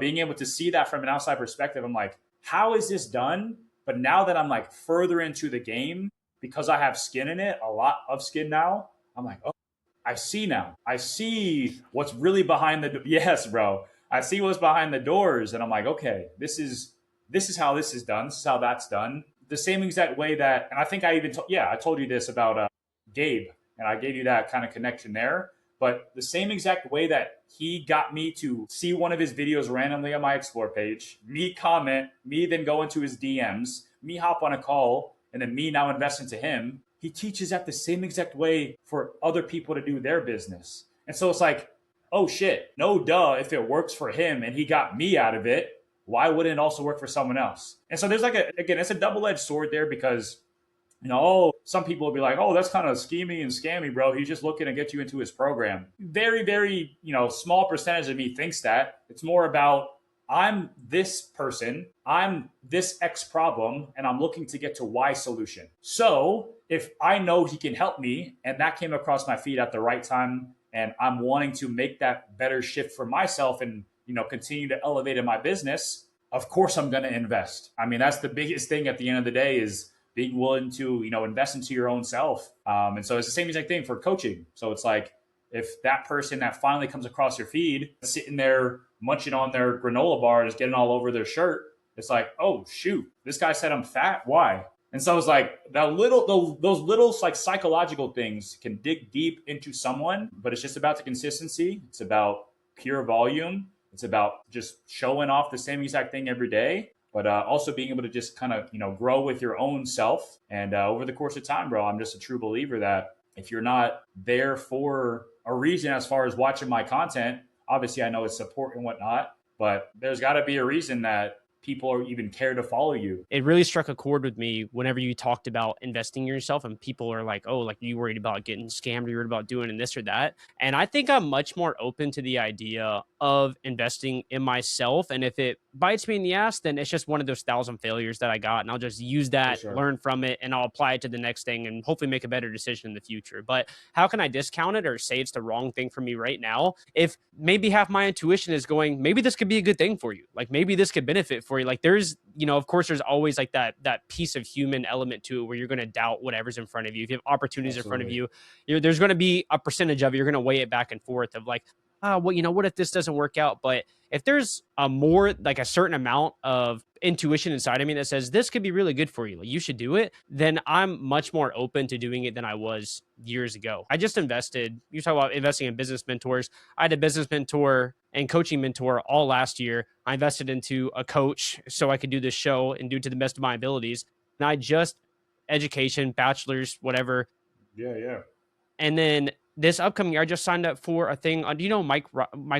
being able to see that from an outside perspective, I'm like, how is this done? But now that I'm like further into the game, because I have skin in it, a lot of skin now, I'm like, oh, I see now. I see what's really behind yes, bro. I see what's behind the doors, and I'm like, okay, this is how this is done. This is how that's done. The same exact way that, and I think I even I told you this about Gabe, and I gave you that kind of connection there. But the same exact way that he got me to see one of his videos randomly on my Explore page, me comment, me then go into his DMs, me hop on a call, and then me now invest into him. He teaches that the same exact way for other people to do their business. And so it's like, oh shit, no duh, if it works for him and he got me out of it, why wouldn't it also work for someone else? And so there's it's a double-edged sword there, because, some people will be like, oh, that's kind of schemy and scammy, bro. He's just looking to get you into his program. Very, very, small percentage of me thinks that. It's more about, I'm this person, I'm this X problem, and I'm looking to get to Y solution. So if I know he can help me, and that came across my feed at the right time, and I'm wanting to make that better shift for myself and, continue to elevate in my business, of course I'm going to invest. I mean, that's the biggest thing at the end of the day, is being willing to, invest into your own self. And so it's the same exact thing for coaching. So it's like, if that person that finally comes across your feed, sitting there munching on their granola bar, just getting all over their shirt, it's like, oh shoot, this guy said I'm fat. Why? And so it's like those little like psychological things can dig deep into someone, but it's just about the consistency. It's about pure volume. It's about just showing off the same exact thing every day, but also being able to just kind of, grow with your own self. And over the course of time, bro, I'm just a true believer that if you're not there for a reason as far as watching my content, obviously I know it's support and whatnot, but there's got to be a reason that people even care to follow you. It really struck a chord with me whenever you talked about investing in yourself, and people are like, oh, like, you worried about getting scammed, or you worried about doing this or that. And I think I'm much more open to the idea of investing in myself. And if it bites me in the ass, then it's just one of those 1,000 failures that I got. And I'll just use For that, sure. learn from it, and I'll apply it to the next thing and hopefully make a better decision in the future. But how can I discount it or say it's the wrong thing for me right now? If maybe half my intuition is going, maybe this could be a good thing for you. Like maybe this could benefit for you. Like there's, of course, there's always like that piece of human element to it where you're going to doubt whatever's in front of you. If you have opportunities in front of Absolutely. you, there's going to be a percentage of it. You're going to weigh it back and forth of like, well, what if this doesn't work out? But if there's a more like a certain amount of intuition inside of me that says this could be really good for you, like you should do it, then I'm much more open to doing it than I was years ago. I just invested. You talk about investing in business mentors. I had a business mentor and coaching mentor all last year. I invested into a coach so I could do this show and do it to the best of my abilities. And I just education, bachelor's, whatever. Yeah, yeah. And then this upcoming year, I just signed up for a thing. Do you know Mike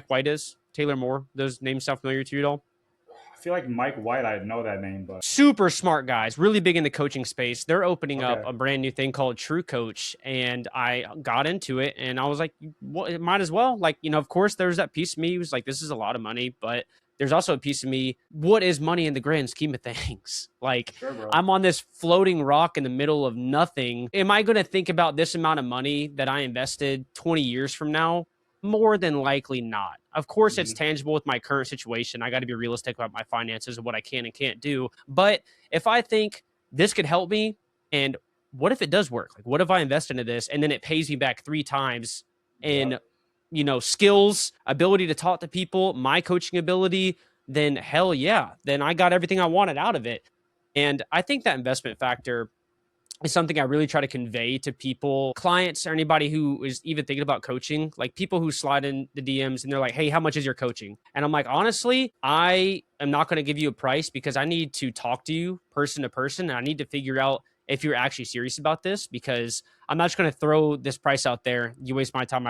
White is? Taylor Moore? Those names sound familiar to you at all? I feel like Mike White, I know that name, but Super smart guys, really big in the coaching space. They're opening up okay. a brand new thing called True Coach, and I got into it, and I was like, well, it might as well. Like, of course, there's that piece of me who's like, this is a lot of money, but there's also a piece of me, what is money in the grand scheme of things? Like, Sure, bro. I'm on this floating rock in the middle of nothing. Am I going to think about this amount of money that I invested 20 years from now? More than likely not. Of course, it's Mhm. tangible with my current situation. I got to be realistic about my finances and what I can and can't do. But if I think this could help me, and what if it does work? Like, what if I invest into this and then it pays me back 3 times in, Yep. skills, ability to talk to people, my coaching ability? Then hell yeah, then I got everything I wanted out of it. And I think that investment factor is something I really try to convey to people, clients, or anybody who is even thinking about coaching, like people who slide in the DMs and they're like, hey, how much is your coaching? And I'm like, honestly, I am not going to give you a price because I need to talk to you person to person. And I need to figure out if you're actually serious about this, because I'm not just going to throw this price out there. You waste my time.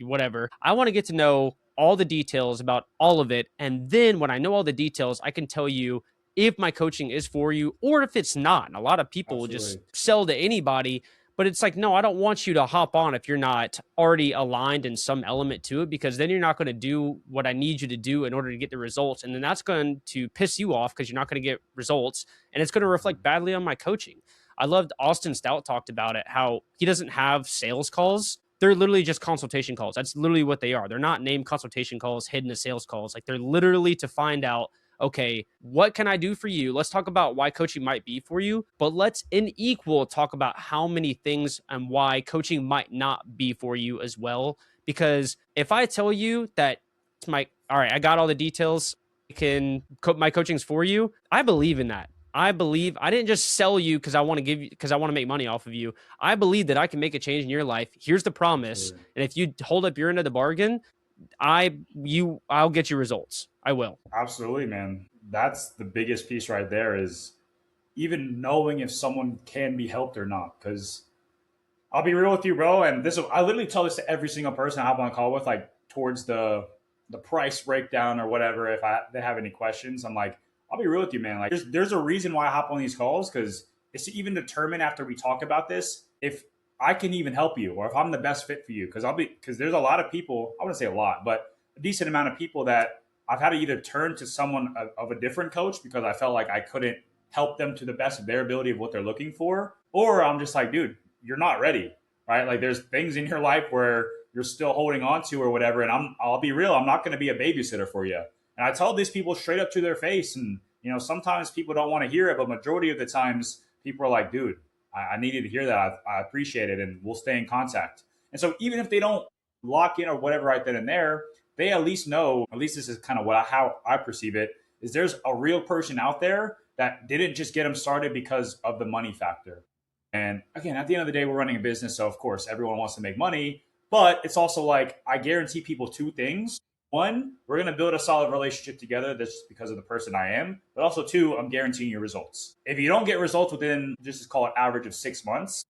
Whatever. I want to get to know all the details about all of it. And then when I know all the details, I can tell you if my coaching is for you or if it's not. And a lot of people will just Absolutely. sell to anybody, but it's like, no, I don't want you to hop on if you're not already aligned in some element to it, because then you're not going to do what I need you to do in order to get the results. And then that's going to piss you off because you're not going to get results. And it's going to reflect badly on my coaching. I loved Austin Stout talked about it, how he doesn't have sales calls. They're literally just consultation calls. That's literally what they are. They're not named consultation calls, hidden as sales calls. Like they're literally to find out, okay, what can I do for you? Let's talk about why coaching might be for you, but let's in equal talk about how many things and why coaching might not be for you as well. Because if I tell you that all right, I got all the details, my coaching's for you, I believe in that. I believe I didn't just sell you because I want to make money off of you. I believe that I can make a change in your life. Here's the promise. Absolutely. And if you hold up your end of the bargain, I'll get you results. I will. Absolutely, man. That's the biggest piece right there is even knowing if someone can be helped or not. Because I'll be real with you, bro. And I literally tell this to every single person I hop on a call with, like towards the price breakdown or whatever. If they have any questions, I'm like, I'll be real with you, man. Like, there's a reason why I hop on these calls because it's to even determine after we talk about this if I can even help you or if I'm the best fit for you. Because there's a lot of people. I wouldn't say a lot, but a decent amount of people that I've had to either turn to someone of a different coach because I felt like I couldn't help them to the best of their ability of what they're looking for, or I'm just like, dude, you're not ready, right? Like there's things in your life where you're still holding on to or whatever. And I'll be real, I'm not going to be a babysitter for you. And I tell these people straight up to their face. And, sometimes people don't want to hear it, but majority of the times people are like, dude, I needed to hear that. I appreciate it. And we'll stay in contact. And so even if they don't lock in or whatever right then and there, they at least know, at least this is kind of how I perceive it, is there's a real person out there that didn't just get them started because of the money factor. And again, at the end of the day, we're running a business. So, of course, everyone wants to make money. But it's also like, I guarantee people two things. One, we're going to build a solid relationship together. That's just because of the person I am. But also, two, I'm guaranteeing you results. If you don't get results within, just call it average of 6 months,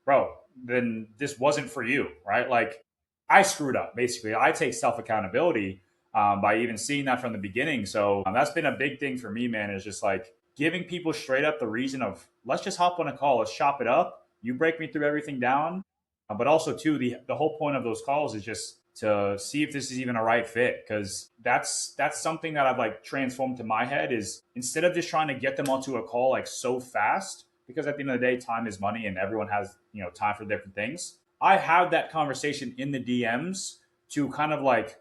bro, then this wasn't for you, right? Like, I screwed up, basically. I take self accountability by even seeing that from the beginning. So that's been a big thing for me, man, is just like giving people straight up the reason of let's just hop on a call, let's chop it up. You break me through everything down. But also, too, the whole point of those calls is just to see if this is even a right fit, because that's something that I've like transformed to my head is instead of just trying to get them onto a call like so fast, because at the end of the day time is money and everyone has time for different things. I have that conversation in the DMs to kind of like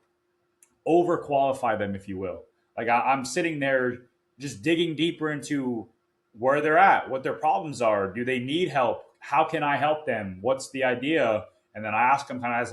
overqualify them, if you will. Like I'm sitting there just digging deeper into where they're at, what their problems are. Do they need help? How can I help them? What's the idea? And then I ask them kind of as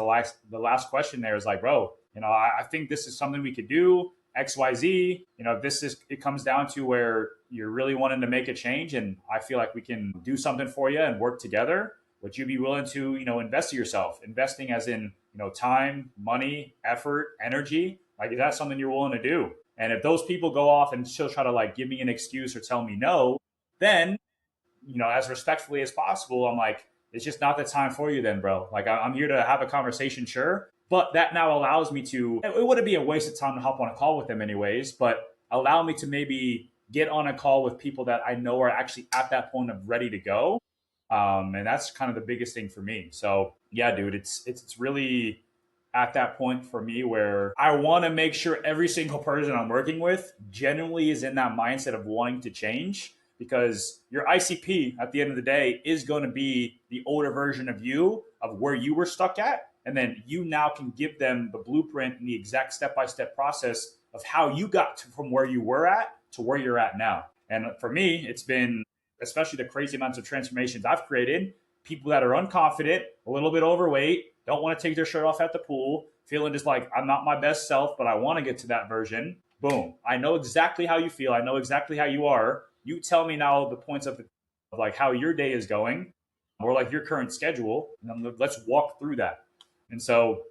the last question there is like, bro, I think this is something we could do. XYZ, if this is, it comes down to where you're really wanting to make a change and I feel like we can do something for you and work together. Would you be willing to, invest in yourself? Investing as in, time, money, effort, energy. Like, is that something you're willing to do? And if those people go off and still try to like give me an excuse or tell me no, then, as respectfully as possible, I'm like, it's just not the time for you then, bro. Like, I'm here to have a conversation, sure. But that now allows me to, it wouldn't be a waste of time to hop on a call with them anyways, but allow me to maybe get on a call with people that I know are actually at that point of ready to go. And that's kind of the biggest thing for me. So yeah, dude, it's really at that point for me where I want to make sure every single person I'm working with genuinely is in that mindset of wanting to change, because your ICP at the end of the day is going to be the older version of you of where you were stuck at. And then you now can give them the blueprint and the exact step-by-step process of how you got from where you were at to where you're at now. And for me, it's been, especially the crazy amounts of transformations I've created, people that are unconfident, a little bit overweight, don't want to take their shirt off at the pool, feeling just like I'm not my best self, but I want to get to that version. Boom. I know exactly how you feel. I know exactly how you are. You tell me now the points of like how your day is going or like your current schedule. And let's walk through that. And so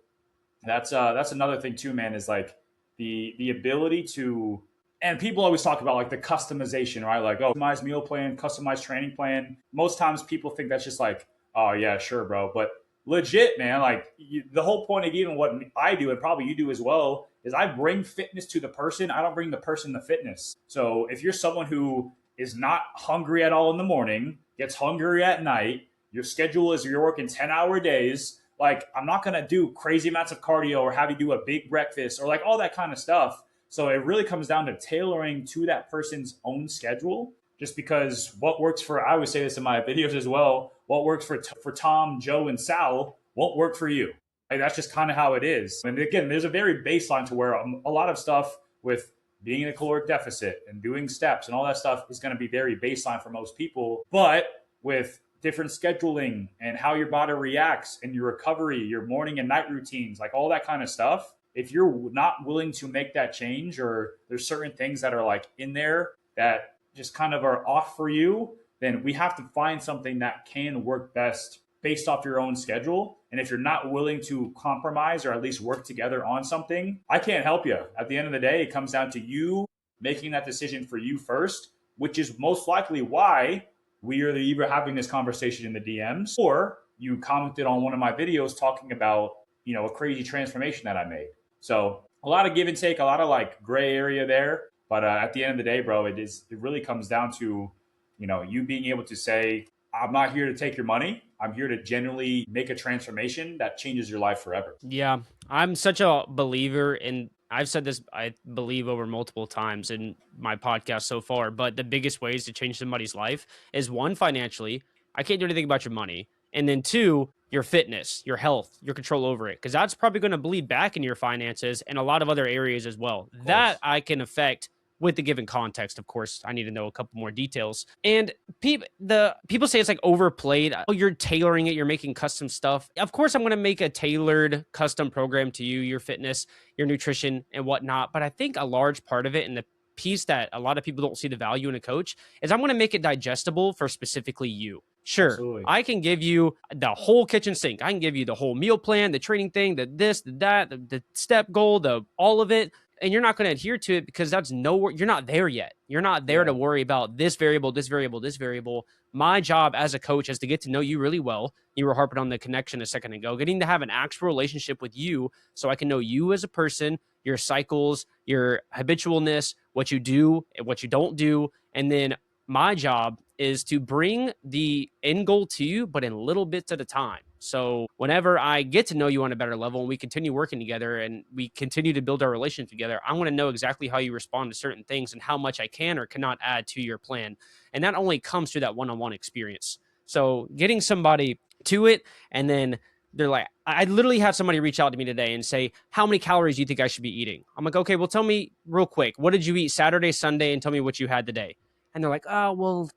that's another thing too, man, is like the ability to, and people always talk about like the customization, right? Like, oh, customized meal plan, customized training plan. Most times people think that's just like, oh yeah, sure, bro. But legit, man, like the whole point of even what I do, and probably you do as well, is I bring fitness to the person. I don't bring the person the fitness. So if you're someone who is not hungry at all in the morning, gets hungry at night, your schedule is you're working 10-hour days, like I'm not going to do crazy amounts of cardio or have you do a big breakfast or like all that kind of stuff. So it really comes down to tailoring to that person's own schedule, just because what works for, I always say this in my videos as well, what works for Tom, Joe, and Sal won't work for you. Like, that's just kind of how it is. And again, there's a very baseline to where a lot of stuff with being in a caloric deficit and doing steps and all that stuff is going to be very baseline for most people. But with different scheduling and how your body reacts and your recovery, your morning and night routines, like all that kind of stuff, if you're not willing to make that change, or there's certain things that are like in there that just kind of are off for you, then we have to find something that can work best based off your own schedule. And if you're not willing to compromise or at least work together on something, I can't help you. At the end of the day, it comes down to you making that decision for you first, which is most likely why we are either having this conversation in the DMs or you commented on one of my videos talking about, a crazy transformation that I made. So a lot of give and take, a lot of like gray area there. But at the end of the day, bro, it really comes down to, you being able to say, I'm not here to take your money. I'm here to genuinely make a transformation that changes your life forever. Yeah, I'm such a believer in, I've said this, I believe, over multiple times in my podcast so far, but the biggest ways to change somebody's life is one, financially. I can't do anything about your money. And then two, your fitness, your health, your control over it, because that's probably going to bleed back in your finances and a lot of other areas as well. That I can affect with the given context. Of course, I need to know a couple more details. And people say it's like overplayed. Oh, you're tailoring it. You're making custom stuff. Of course, I'm going to make a tailored custom program to you, your fitness, your nutrition and whatnot. But I think a large part of it, and the piece that a lot of people don't see the value in a coach, is I'm going to make it digestible for specifically you. Sure, absolutely. I can give you the whole kitchen sink. I can give you the whole meal plan, the training thing, the this, the that, the step goal, the all of it. And you're not going to adhere to it because you're not there yet. You're not there to worry about this variable, this variable, this variable. My job as a coach is to get to know you really well. You were harping on the connection a second ago, getting to have an actual relationship with you so I can know you as a person, your cycles, your habitualness, what you do and what you don't do. And then my job is to bring the end goal to you, but in little bits at a time. So whenever I get to know you on a better level and we continue working together and we continue to build our relationship together, I want to know exactly how you respond to certain things and how much I can or cannot add to your plan. And that only comes through that one-on-one experience. So getting somebody to it, and then they're like, I literally had somebody reach out to me today and say, how many calories do you think I should be eating? I'm like, okay, well, tell me real quick, what did you eat Saturday, Sunday, and tell me what you had today. And they're like, oh, well,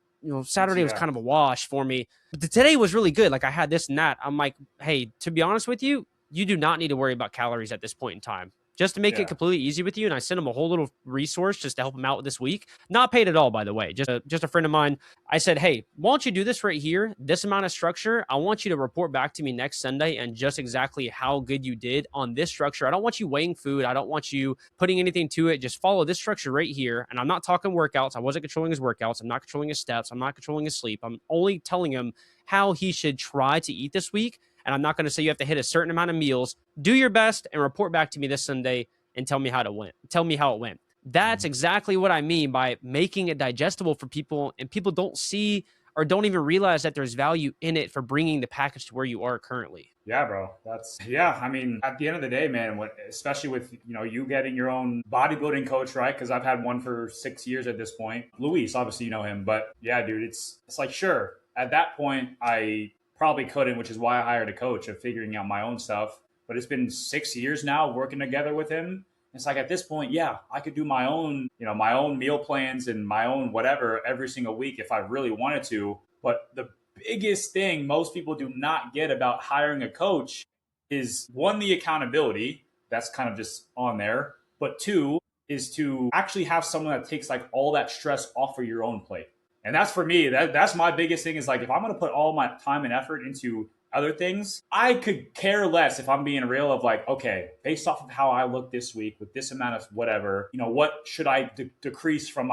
Saturday was kind of a wash for me. But today was really good. Like I had this and that. I'm like, hey, to be honest with you, you do not need to worry about calories at this point in time. Just to make it completely easy with you. And I sent them a whole little resource just to help them out this week. Not paid at all, by the way. Just a friend of mine. I said, hey, why don't you do this right here? This amount of structure. I want you to report back to me next Sunday and just exactly how good you did on this structure. I don't want you weighing food. I don't want you putting anything to it. Just follow this structure right here. And I'm not talking workouts. I wasn't controlling his workouts. I'm not controlling his steps. I'm not controlling his sleep. I'm only telling him how he should try to eat this week. And I'm not going to say you have to hit a certain amount of meals. Do your best and report back to me this Sunday and tell me how it went. That's exactly what I mean by making it digestible for people, and people don't see or don't even realize that there's value in it for bringing the package to where you are currently. Yeah, bro. I mean, at the end of the day, man, especially with, you getting your own bodybuilding coach, right? Because I've had one for 6 years at this point. Luis, obviously, you know him. But yeah, dude, it's like, sure. At that point, I probably couldn't, which is why I hired a coach of figuring out my own stuff. But it's been 6 years now working together with him. It's like at this point, yeah, I could do my own, my own meal plans and my own whatever every single week if I really wanted to. But the biggest thing most people do not get about hiring a coach is one, the accountability. That's kind of just on there. But two is to actually have someone that takes like all that stress off of your own plate. And that's for me, that's my biggest thing is like, if I'm going to put all my time and effort into other things, I could care less if I'm being real of like, okay, based off of how I look this week with this amount of whatever, what should I decrease from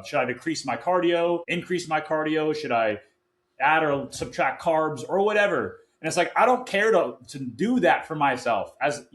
should I decrease my cardio, increase my cardio? Should I add or subtract carbs or whatever? And it's like, I don't care to do that for myself. As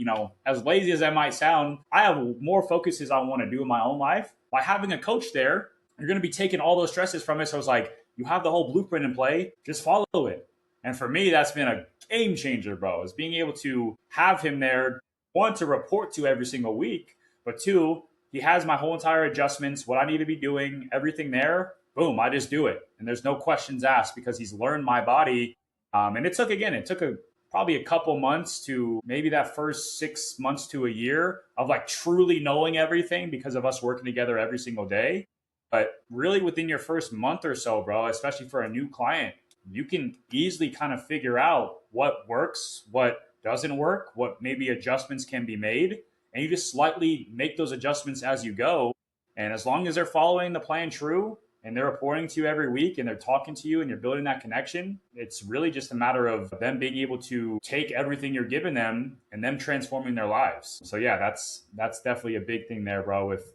as lazy as that might sound, I have more focuses I want to do in my own life. By having a coach there, you're going to be taking all those stresses from it. So it's like, you have the whole blueprint in play, just follow it. And for me, that's been a game changer, bro, is being able to have him there, one, to report to every single week, but two, he has my whole entire adjustments, what I need to be doing, everything there. Boom, I just do it. And there's no questions asked because he's learned my body. And it took probably a couple months to maybe that first 6 months to a year of like truly knowing everything because of us working together every single day. But really within your first month or so, bro, especially for a new client, you can easily kind of figure out what works, what doesn't work, what maybe adjustments can be made. And you just slightly make those adjustments as you go. And as long as they're following the plan true and they're reporting to you every week and they're talking to you and you're building that connection, it's really just a matter of them being able to take everything you're giving them and them transforming their lives. So yeah, that's definitely a big thing there, bro, with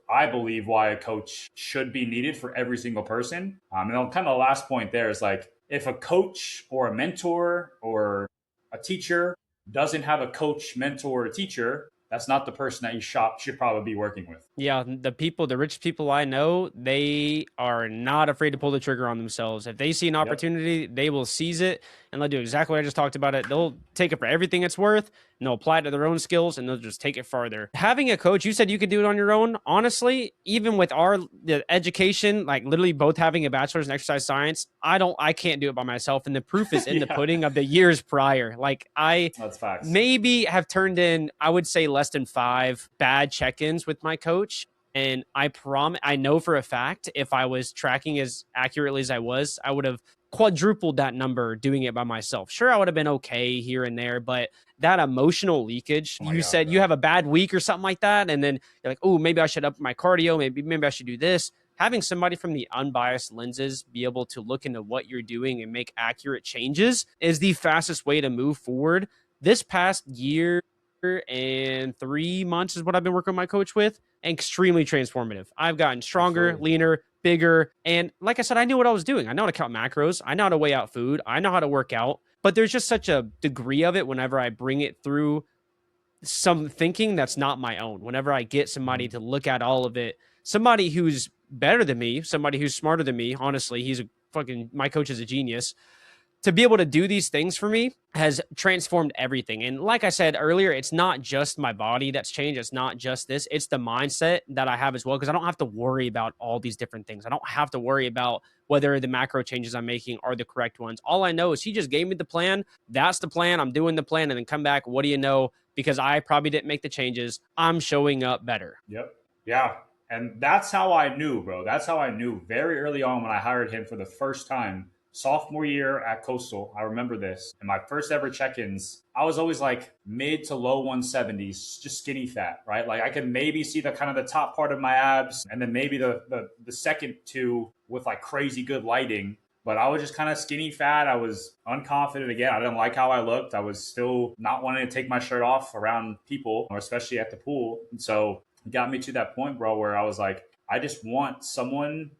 I believe why a coach should be needed for every single person. And then kind of the last point there is like, if a coach or a mentor or a teacher doesn't have a coach, mentor, or teacher, that's not the person that you should probably be working with. Yeah, the rich people I know, they are not afraid to pull the trigger on themselves. If they see an opportunity, they will seize it, and they'll do exactly what I just talked about it. They'll take it for everything it's worth, and they'll apply it to their own skills, and they'll just take it farther. Having a coach, you said you could do it on your own. Honestly, even with the education, like literally both having a bachelor's in exercise science, I can't do it by myself, and the proof is in the pudding of the years prior. Like that's facts. Maybe have turned in, I would say, less than 5 bad check-ins with my coach. And I know for a fact, if I was tracking as accurately as I would have quadrupled that number doing it by myself. Sure, I would have been okay here and there, but that emotional leakage, you said you have a bad week or something like that, and then you're like, oh, maybe I should up my cardio, maybe I should do this. Having somebody from the unbiased lenses be able to look into what you're doing and make accurate changes is the fastest way to move forward. This past year and 3 months is what I've been working with my coach with. Extremely transformative. I've gotten stronger, leaner, bigger. And like I said, I knew what I was doing. I know how to count macros. I know how to weigh out food. I know how to work out. But there's just such a degree of it whenever I bring it through some thinking that's not my own. Whenever I get somebody to look at all of it, somebody who's better than me, somebody who's smarter than me, honestly, my coach is a genius. to be able to do these things for me has transformed everything. And like I said earlier, it's not just my body that's changed. It's not just this, it's the mindset that I have as well. Cause I don't have to worry about all these different things. I don't have to worry about whether the macro changes I'm making are the correct ones. All I know is he just gave me the plan. That's the plan. I'm doing the plan and then come back. What do you know? Because I probably didn't make the changes. I'm showing up better. Yep. Yeah. And that's how I knew, bro. That's how I knew very early on when I hired him for the first time. Sophomore year at Coastal, I remember this. And my first ever check-ins, I was always like mid to low 170s, just skinny fat, right? Like I could maybe see the kind of the top part of my abs, and then maybe the second two with like crazy good lighting. But I was just kind of skinny fat. I was unconfident again. I didn't like how I looked. I was still not wanting to take my shirt off around people, or especially at the pool. And so it got me to that point, bro, where I was like, I just want someone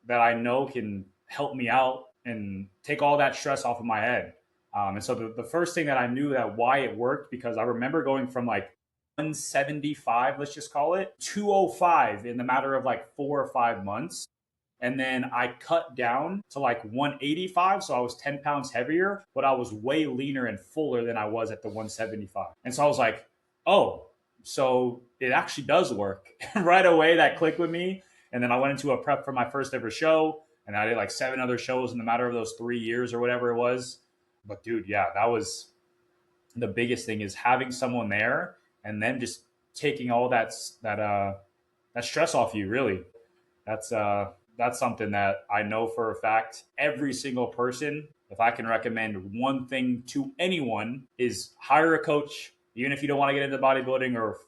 that I know can help me out and take all that stress off of my head. And so the first thing that I knew that why it worked, because I remember going from like 175, let's just call it, 205 in the matter of like 4 or 5 months. And then I cut down to like 185. So I was 10 pounds heavier, but I was way leaner and fuller than I was at the 175. And so I was like, oh, so it actually does work. Right away, that clicked with me. And then I went into a prep for my first ever show. And I did like 7 other shows in the matter of those 3 years or whatever it was. But dude, yeah, that was the biggest thing, is having someone there and then just taking all that stress off you. Really, that's something that I know for a fact. Every single person, if I can recommend one thing to anyone, is hire a coach. Even if you don't want to get into bodybuilding or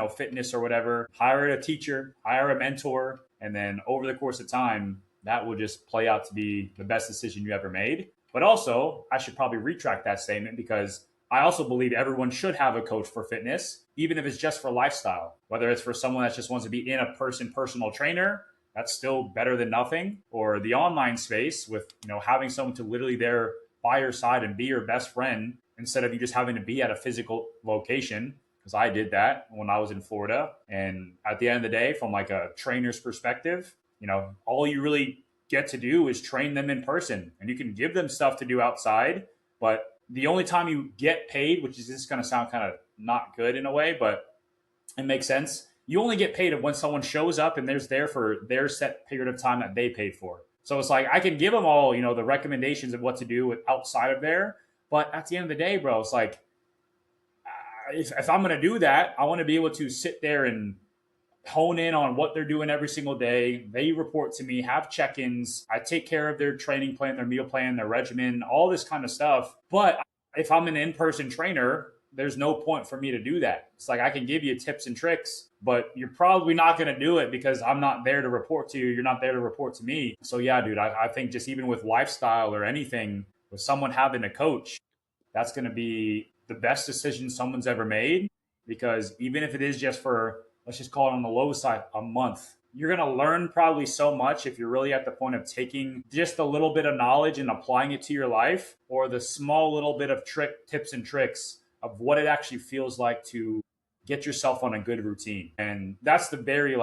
fitness or whatever, hire a teacher, hire a mentor, and then over the course of time, that will just play out to be the best decision you ever made. But also, I should probably retract that statement, because I also believe everyone should have a coach for fitness, even if it's just for lifestyle. Whether it's for someone that just wants to be in a personal trainer, that's still better than nothing. Or the online space with, having someone to literally there by your side and be your best friend, instead of you just having to be at a physical location. Because I did that when I was in Florida. And at the end of the day, from like a trainer's perspective, all you really get to do is train them in person, and you can give them stuff to do outside. But the only time you get paid, which is just going to sound kind of not good in a way, but it makes sense. You only get paid when someone shows up and there's there for their set period of time that they paid for. So it's like, I can give them all, the recommendations of what to do outside of there. But at the end of the day, bro, it's like, if I'm going to do that, I want to be able to sit there and hone in on what they're doing every single day. They report to me, have check-ins. I take care of their training plan, their meal plan, their regimen, all this kind of stuff. But if I'm an in-person trainer, there's no point for me to do that. It's like, I can give you tips and tricks, but you're probably not going to do it because I'm not there to report to you. You're not there to report to me. So yeah, dude, I think just even with lifestyle or anything, with someone having a coach, that's going to be the best decision someone's ever made. Because even if it is just for, let's just call it on the low side, a month, you're going to learn probably so much if you're really at the point of taking just a little bit of knowledge and applying it to your life, or the small little bit of tips and tricks of what it actually feels like to get yourself on a good routine. And that's the very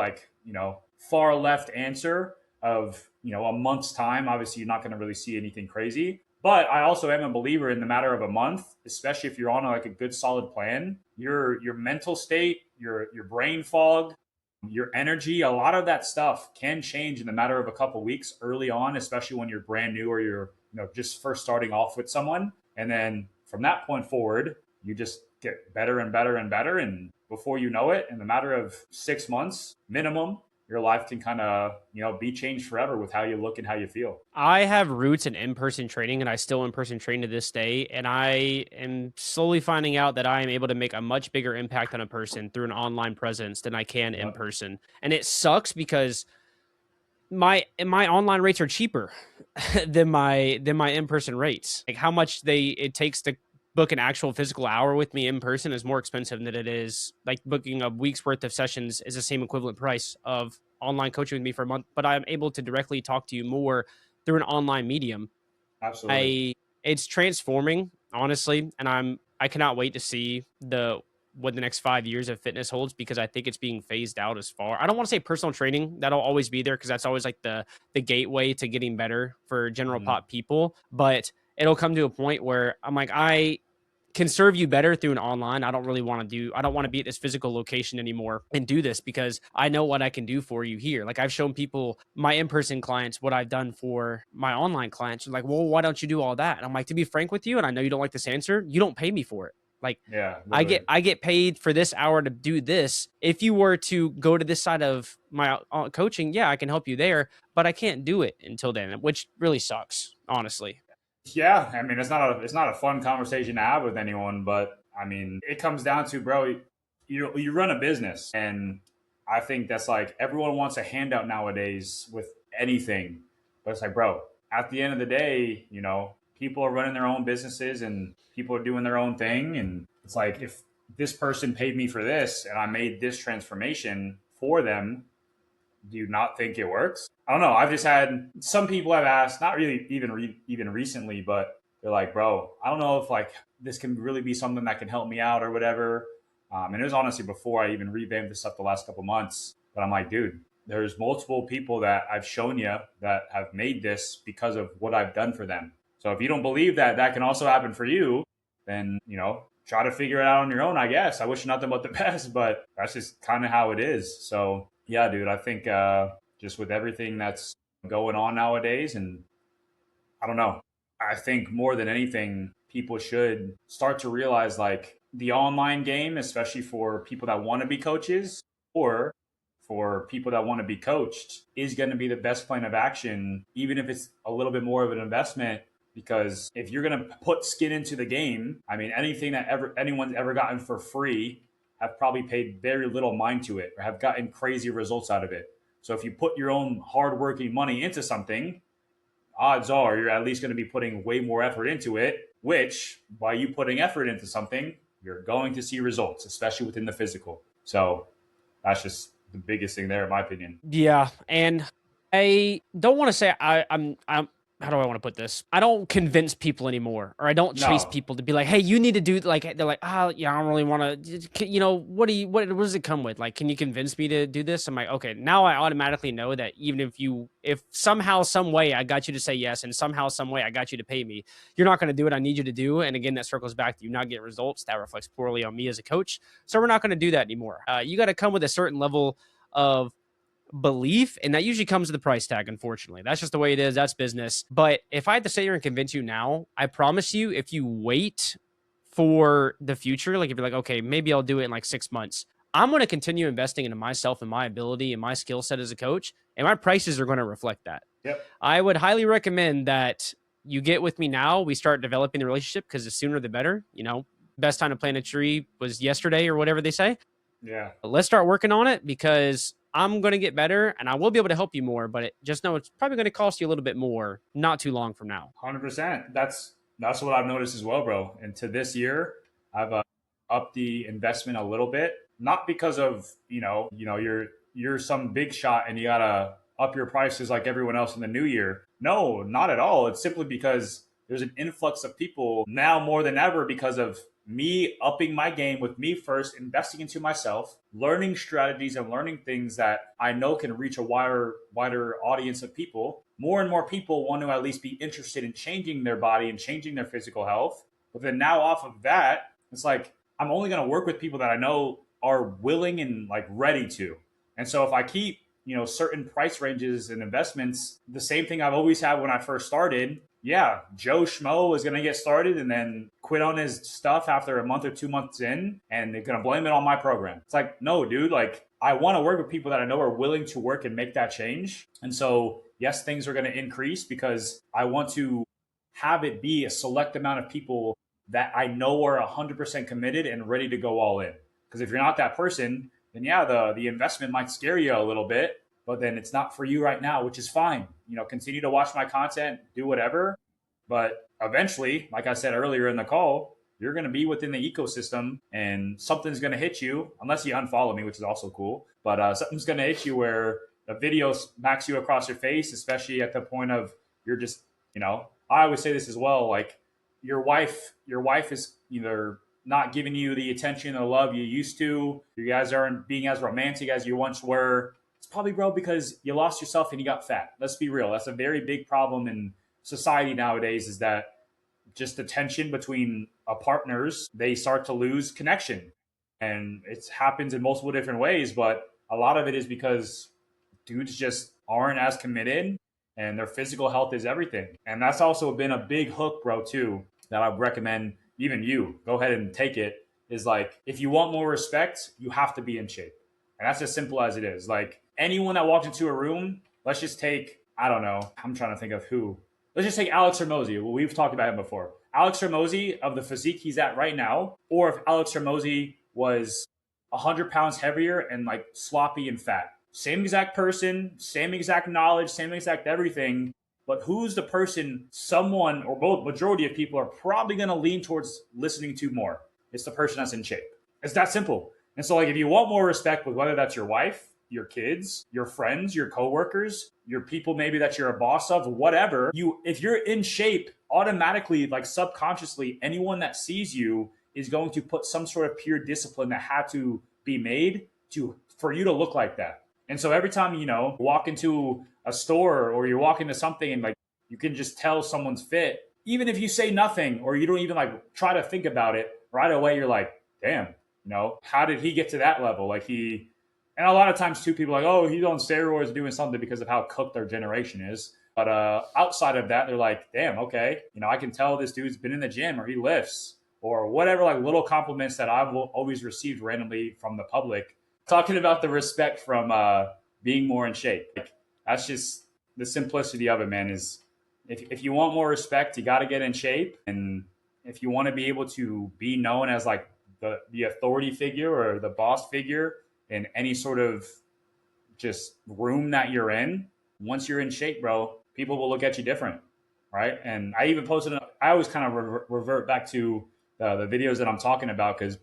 far left answer of, a month's time. Obviously, you're not going to really see anything crazy. But I also am a believer in the matter of a month, especially if you're on like a good solid plan, your mental state, your brain fog, your energy, a lot of that stuff can change in the matter of a couple of weeks early on, especially when you're brand new or you're just first starting off with someone. And then from that point forward, you just get better and better and better. And before you know it, in the matter of 6 months minimum, your life can kind of, be changed forever with how you look and how you feel. I have roots in in-person training, and I still in-person train to this day. And I am slowly finding out that I am able to make a much bigger impact on a person through an online presence than I can in person. And it sucks because my online rates are cheaper than my in-person rates. Like how much it takes to book an actual physical hour with me in person is more expensive than it is like booking a week's worth of sessions is the same equivalent price of online coaching with me for a month, but I'm able to directly talk to you more through an online medium. Absolutely. It's transforming, honestly. And I cannot wait to see what the next 5 years of fitness holds, because I think it's being phased out as far. I don't want to say personal training. That'll always be there, because that's always like the gateway to getting better for general pop people. But it'll come to a point where I'm like, I can serve you better through an online. I don't want to be at this physical location anymore and do this because I know what I can do for you here. Like I've shown people, my in-person clients, what I've done for my online clients. They're like, well, why don't you do all that? And I'm like, to be frank with you, and I know you don't like this answer, you don't pay me for it. Like Yeah, I literally. get paid for this hour to do this. If you were to go to this side of my coaching, yeah, I can help you there, but I can't do it until then, which really sucks, honestly. Yeah, I mean, it's not a fun conversation to have with anyone, but I mean, it comes down to, bro, you run a business, and I think that's like everyone wants a handout nowadays with anything, but it's like, bro, at the end of the day, people are running their own businesses and people are doing their own thing, and it's like if this person paid me for this and I made this transformation for them, do you not think it works? I don't know. I've just had some people have asked, not really even recently, but they're like, bro, I don't know if like this can really be something that can help me out or whatever. And it was honestly before I even revamped this stuff the last couple months. But I'm like, dude, there's multiple people that I've shown you that have made this because of what I've done for them. So if you don't believe that that can also happen for you, then try to figure it out on your own. I guess I wish you nothing but the best, but that's just kind of how it is. So yeah, dude, I think just with everything that's going on nowadays, and I don't know, I think more than anything, people should start to realize like the online game, especially for people that want to be coaches or for people that want to be coached, is going to be the best plan of action, even if it's a little bit more of an investment. Because if you're going to put skin into the game, I mean, anything that anyone's ever gotten for free have probably paid very little mind to it or have gotten crazy results out of it. So if you put your own hardworking money into something, odds are you're at least going to be putting way more effort into it, which by you putting effort into something, you're going to see results, especially within the physical. So that's just the biggest thing there, in my opinion. Yeah, and I don't want to say I'm how do I want to put this? I don't convince people anymore, or I don't chase No, people to be like, "Hey, you need to do," like they're like, "Ah, yeah, I don't really want to." What does it come with? Like, can you convince me to do this? I'm like, okay, now I automatically know that even if somehow, some way I got you to say yes, and somehow, some way I got you to pay me, you're not going to do what I need you to do. And again, that circles back to you not getting results. That reflects poorly on me as a coach. So we're not going to do that anymore. You got to come with a certain level of belief, and that usually comes with the price tag. Unfortunately, that's just the way it is. That's business. But if I had to sit here and convince you now, I promise you, if you wait for the future, like if you're like, okay, maybe I'll do it in like 6 months, I'm going to continue investing into myself and my ability and my skill set as a coach, and my prices are going to reflect that. yep, I would highly recommend that you get with me now. We start developing the relationship because the sooner the better. Best time to plant a tree was yesterday or whatever they say. yeah. But let's start working on it because I'm going to get better and I will be able to help you more, but just know it's probably going to cost you a little bit more not too long from now. 100%. That's what I've noticed as well, bro. And to this year, I've upped the investment a little bit, not because of you're some big shot and you gotta up your prices like everyone else in the new year. No, not at all. It's simply because there's an influx of people now more than ever because of me upping my game with me first, investing into myself, learning strategies and learning things that I know can reach a wider audience of people. More and more people want to at least be interested in changing their body and changing their physical health. But then now off of that, it's like I'm only going to work with people that I know are willing and like ready to. And so if I keep, certain price ranges and investments, the same thing I've always had when I first started, yeah, Joe Schmo is going to get started and then quit on his stuff after a month or 2 months in, and they're going to blame it on my program. It's like, no, dude, like I want to work with people that I know are willing to work and make that change. And so, yes, things are going to increase because I want to have it be a select amount of people that I know are 100% committed and ready to go all in. Because if you're not that person, then yeah, the investment might scare you a little bit, but then it's not for you right now, which is fine. Continue to watch my content, do whatever. But eventually, like I said earlier in the call, you're going to be within the ecosystem and something's going to hit you, unless you unfollow me, which is also cool. But something's going to hit you where a video smacks you across your face, especially at the point of you're just, I always say this as well, like your wife is either not giving you the attention or love you used to. You guys aren't being as romantic as you once were. It's probably, bro, because you lost yourself and you got fat. Let's be real. That's a very big problem in society nowadays is that just the tension between partners, they start to lose connection. And it happens in multiple different ways, but a lot of it is because dudes just aren't as committed and their physical health is everything. And that's also been a big hook, bro, too, that I recommend even you go ahead and take it is like, if you want more respect, you have to be in shape. And that's as simple as it is. Like anyone that walks into a room, let's just take, I don't know, I'm trying to think of who. Let's just take Alex Hormozy. Well, we've talked about him before. Alex Hormozy, of the physique he's at right now, or if Alex Hormozy was 100 pounds heavier and like sloppy and fat. Same exact person, same exact knowledge, same exact everything. But who's the person someone or both majority of people are probably going to lean towards listening to more? It's the person that's in shape. It's that simple. And so like if you want more respect with whether that's your wife, your kids, your friends, your coworkers, your people maybe that you're a boss of, whatever, if you're in shape, automatically, like subconsciously, anyone that sees you is going to put some sort of pure discipline that had to be made for you to look like that. And so every time, walk into a store or you walk into something and like you can just tell someone's fit, even if you say nothing or you don't even like try to think about it, right away you're like, damn, how did he get to that level? And a lot of times too, people are like, oh, he's on steroids doing something because of how cooked their generation is. But outside of that, they're like, damn, okay, I can tell this dude's been in the gym or he lifts or whatever, like little compliments that I've always received randomly from the public. Talking about the respect from being more in shape. Like, that's just the simplicity of it, man, is if you want more respect, you got to get in shape. And if you want to be able to be known as like the authority figure or the boss figure in any sort of just room that you're in, once you're in shape, bro, people will look at you different, right? And I even posted, I always kind of revert back to the videos that I'm talking about because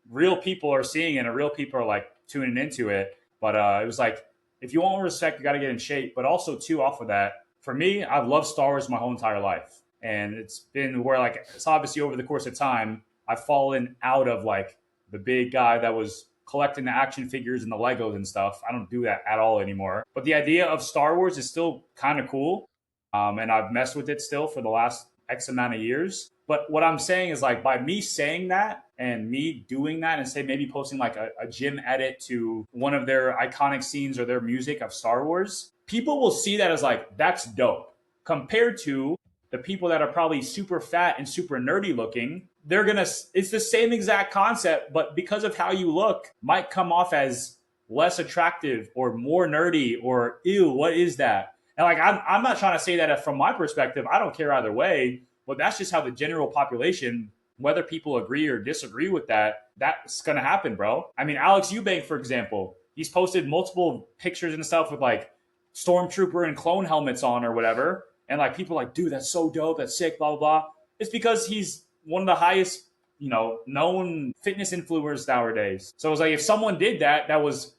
real people are seeing it and real people are like tuning into it. But it was like, if you want respect, you got to get in shape. But also too, off of that, for me, I've loved Star Wars my whole entire life. And it's been where like, it's obviously over the course of time, I've fallen out of like the big guy that was collecting the action figures and the Legos and stuff. I don't do that at all anymore. But the idea of Star Wars is still kind of cool. And I've messed with it still for the last X amount of years. But what I'm saying is like by me saying that and me doing that and say maybe posting like a gym edit to one of their iconic scenes or their music of Star Wars, people will see that as like, that's dope. Compared to the people that are probably super fat and super nerdy looking, it's the same exact concept, but because of how you look, might come off as less attractive or more nerdy or ew, what is that? And like, I'm not trying to say that from my perspective, I don't care either way, but that's just how the general population, whether people agree or disagree with that, that's going to happen, bro. I mean, Alex Eubank, for example, he's posted multiple pictures and stuff with like Stormtrooper and clone helmets on or whatever. And like people are like, dude, that's so dope. That's sick, blah, blah, blah. It's because he's one of the highest, known fitness influencers nowadays. So it's like, if someone did that, that was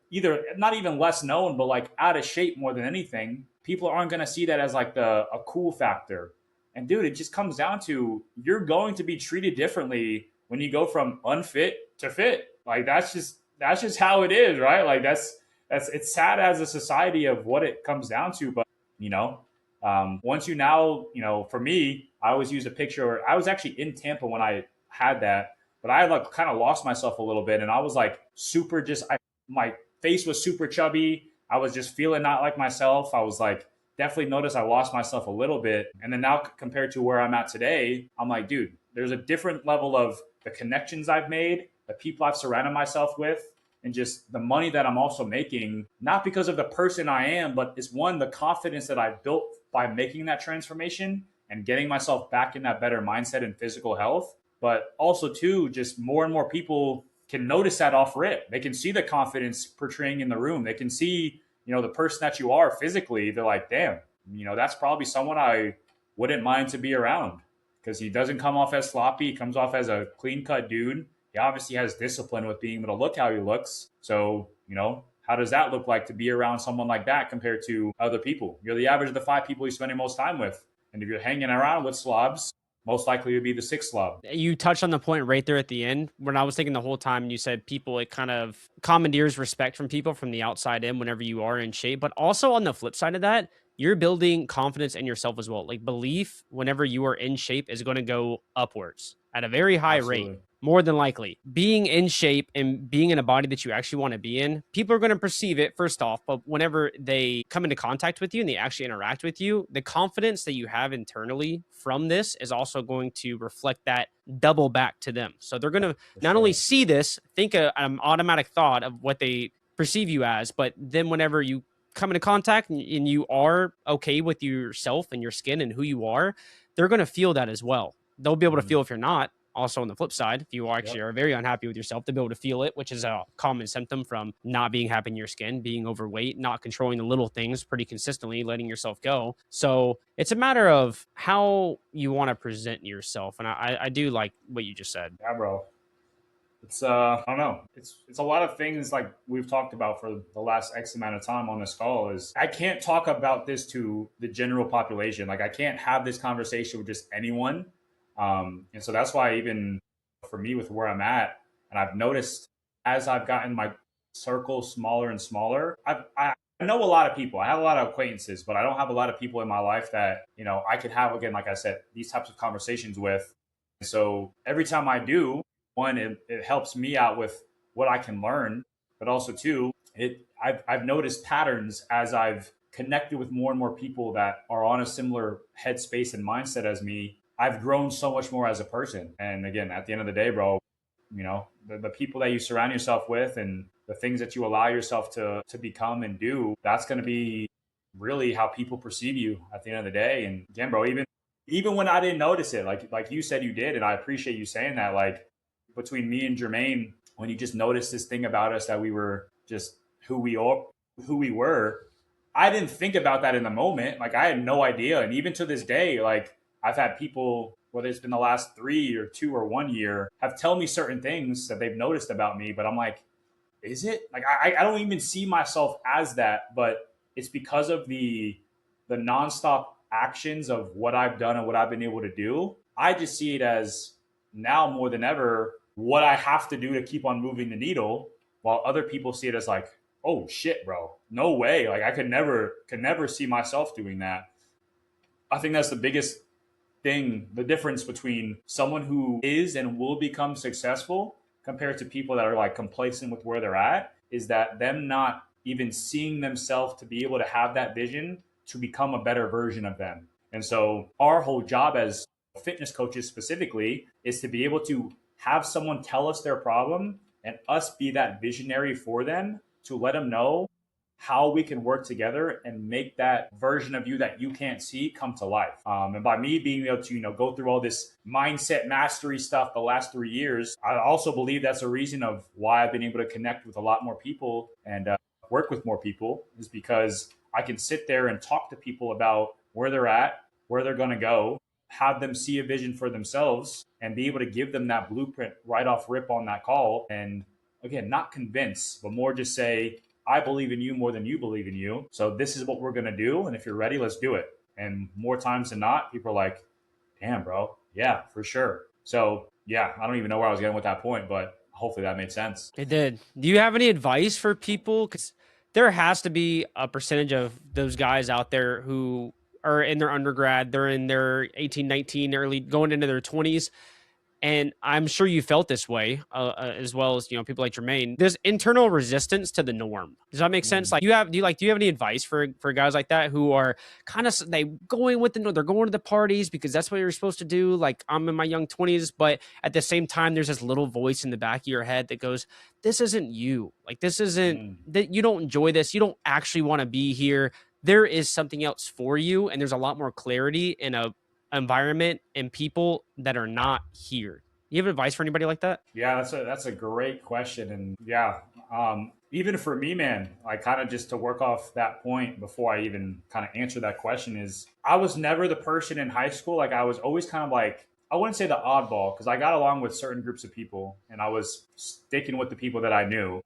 either not even less known, but like out of shape more than anything, people aren't going to see that as like a cool factor. And dude, it just comes down to you're going to be treated differently when you go from unfit to fit. Like that's just how it is, right? Like it's sad as a society of what it comes down to. But once you now, for me, I always use a picture. I was actually in Tampa when I had that, but I like kind of lost myself a little bit, and I was like super my face was super chubby. I was just feeling not like myself. I was like, definitely noticed I lost myself a little bit. And then now compared to where I'm at today, I'm like, dude, there's a different level of the connections I've made, the people I've surrounded myself with, and just the money that I'm also making, not because of the person I am, but it's the confidence that I've built by making that transformation and getting myself back in that better mindset and physical health. But also too, just more and more people can notice that off rip. They can see the confidence portraying in the room. They can see, the person that you are physically. They're like, damn, that's probably someone I wouldn't mind to be around because he doesn't come off as sloppy. He comes off as a clean cut dude. He obviously has discipline with being able to look how he looks. So, how does that look like to be around someone like that compared to other people? You're the average of the 5 people you're spending most time with. And if you're hanging around with slobs, most likely would be the 6th slob. You touched on the point right there at the end when I was thinking the whole time, and you said people, it kind of commandeers respect from people from the outside in whenever you are in shape. But also on the flip side of that, you're building confidence in yourself as well. Like belief, whenever you are in shape, is going to go upwards at a very high rate. Absolutely. More than likely, being in shape and being in a body that you actually want to be in, people are going to perceive it first off. But whenever they come into contact with you and they actually interact with you, the confidence that you have internally from this is also going to reflect that double back to them. So they're going to For not only sure. see this, think an automatic thought of what they perceive you as, but then whenever you come into contact and you are okay with yourself and your skin and who you are, they're going to feel that as well. They'll be able to feel if you're not. Also, on the flip side, if you actually Yep. are very unhappy with yourself, they'll be able to feel it, which is a common symptom from not being happy in your skin, being overweight, not controlling the little things pretty consistently, letting yourself go. So it's a matter of how you want to present yourself. And I do like what you just said. Yeah, bro. It's I don't know. It's a lot of things like we've talked about for the last X amount of time on this call. Is I can't talk about this to the general population. Like I can't have this conversation with just anyone. And so that's why even for me with where I'm at, and I've noticed as I've gotten my circle smaller and smaller, I know a lot of people. I have a lot of acquaintances, but I don't have a lot of people in my life that I could have, again, like I said, these types of conversations with. So every time I do, one, it helps me out with what I can learn, but also two, I've noticed patterns as I've connected with more and more people that are on a similar headspace and mindset as me. I've grown so much more as a person. And again, at the end of the day, bro, the people that you surround yourself with and the things that you allow yourself to become and do, that's going to be really how people perceive you at the end of the day. And again, bro, even when I didn't notice it, like you said you did, and I appreciate you saying that, like between me and Jermaine, when you just noticed this thing about us that we were just who we are, who we were, I didn't think about that in the moment. Like I had no idea. And even to this day, like I've had people, whether it's been the last 3 or 2 or 1 year, have tell me certain things that they've noticed about me. But I'm like, is it? Like I don't even see myself as that, but it's because of the nonstop actions of what I've done and what I've been able to do. I just see it as now more than ever what I have to do to keep on moving the needle, while other people see it as like, oh shit, bro, no way. Like I could never see myself doing that. I think that's the biggest thing, the difference between someone who is and will become successful compared to people that are like complacent with where they're at, is that them not even seeing themselves to be able to have that vision to become a better version of them. And so our whole job as fitness coaches specifically is to be able to have someone tell us their problem and us be that visionary for them to let them know how we can work together and make that version of you that you can't see come to life. And by me being able to, go through all this mindset mastery stuff the last 3 years, I also believe that's a reason of why I've been able to connect with a lot more people and work with more people, is because I can sit there and talk to people about where they're at, where they're going to go, have them see a vision for themselves and be able to give them that blueprint right off rip on that call. And again, not convince, but more just say, I believe in you more than you believe in you. So this is what we're going to do. And if you're ready, let's do it. And more times than not, people are like, damn, bro. Yeah, for sure. So yeah, I don't even know where I was getting with that point, but hopefully that made sense. It did. Do you have any advice for people? Because there has to be a percentage of those guys out there who are in their undergrad, they're in their 18, 19, early going into their 20s. And I'm sure you felt this way, as well as people like Jermaine. There's internal resistance to the norm. Does that make sense? Like, do you have any advice for guys like that who are kind of they're going to the parties because that's what you're supposed to do? Like I'm in my young 20s, but at the same time, there's this little voice in the back of your head that goes, "This isn't you. Like this isn't that you don't enjoy this. You don't actually want to be here. There is something else for you, and there's a lot more clarity in a environment and people that are not here." You have advice for anybody like that? Yeah, that's a great question. And yeah, even for me, man, like kind of just to work off that point before I even kind of answer that question, is I was never the person in high school. Like I was always kind of like, I wouldn't say the oddball, because I got along with certain groups of people and I was sticking with the people that I knew.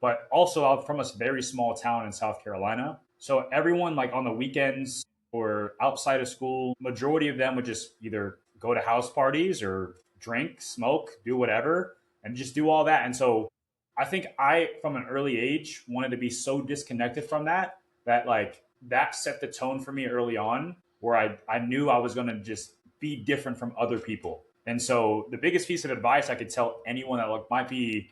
But also I'm from a very small town in South Carolina. So everyone, like on the weekends or outside of school, majority of them would just either go to house parties or drink, smoke, do whatever, and just do all that. And so I think I, from an early age, wanted to be so disconnected from that, that like that set the tone for me early on, where I knew I was going to just be different from other people. And so the biggest piece of advice I could tell anyone that might be,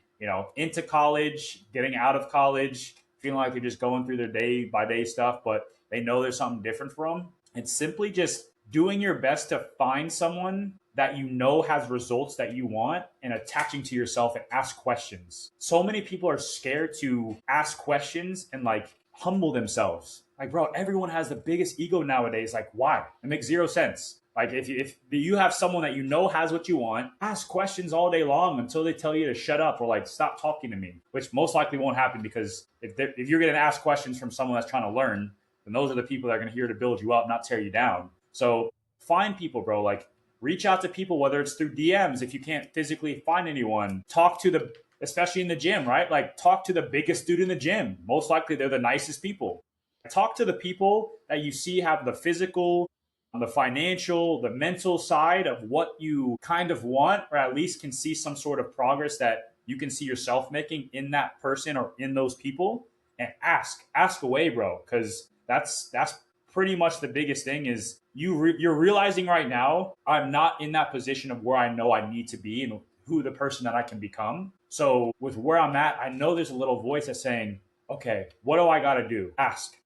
into college, getting out of college, feeling like they're just going through their day by day stuff, but they know there's something different for them. It's simply just doing your best to find someone that you know has results that you want and attaching to yourself and ask questions. So many people are scared to ask questions and humble themselves. Like, bro, everyone has the biggest ego nowadays. Like, why? It makes zero sense. Like, if you have someone that you know has what you want, ask questions all day long until they tell you to shut up or stop talking to me, which most likely won't happen, because if you're going to ask questions from someone that's trying to learn, then those are the people that are going to here to build you up, not tear you down. So find people, bro. Reach out to people, whether it's through DMs. If you can't physically find anyone, talk to especially in the gym, right? Talk to the biggest dude in the gym. Most likely they're the nicest people. Talk to the people that you see have the physical, the financial, the mental side of what you kind of want, or at least can see some sort of progress that you can see yourself making in that person or in those people. And ask away, bro, because that's pretty much the biggest thing. Is you're realizing right now, I'm not in that position of where I know I need to be and who the person that I can become. So with where I'm at, I know there's a little voice that's saying, okay, what do I got to do? Ask.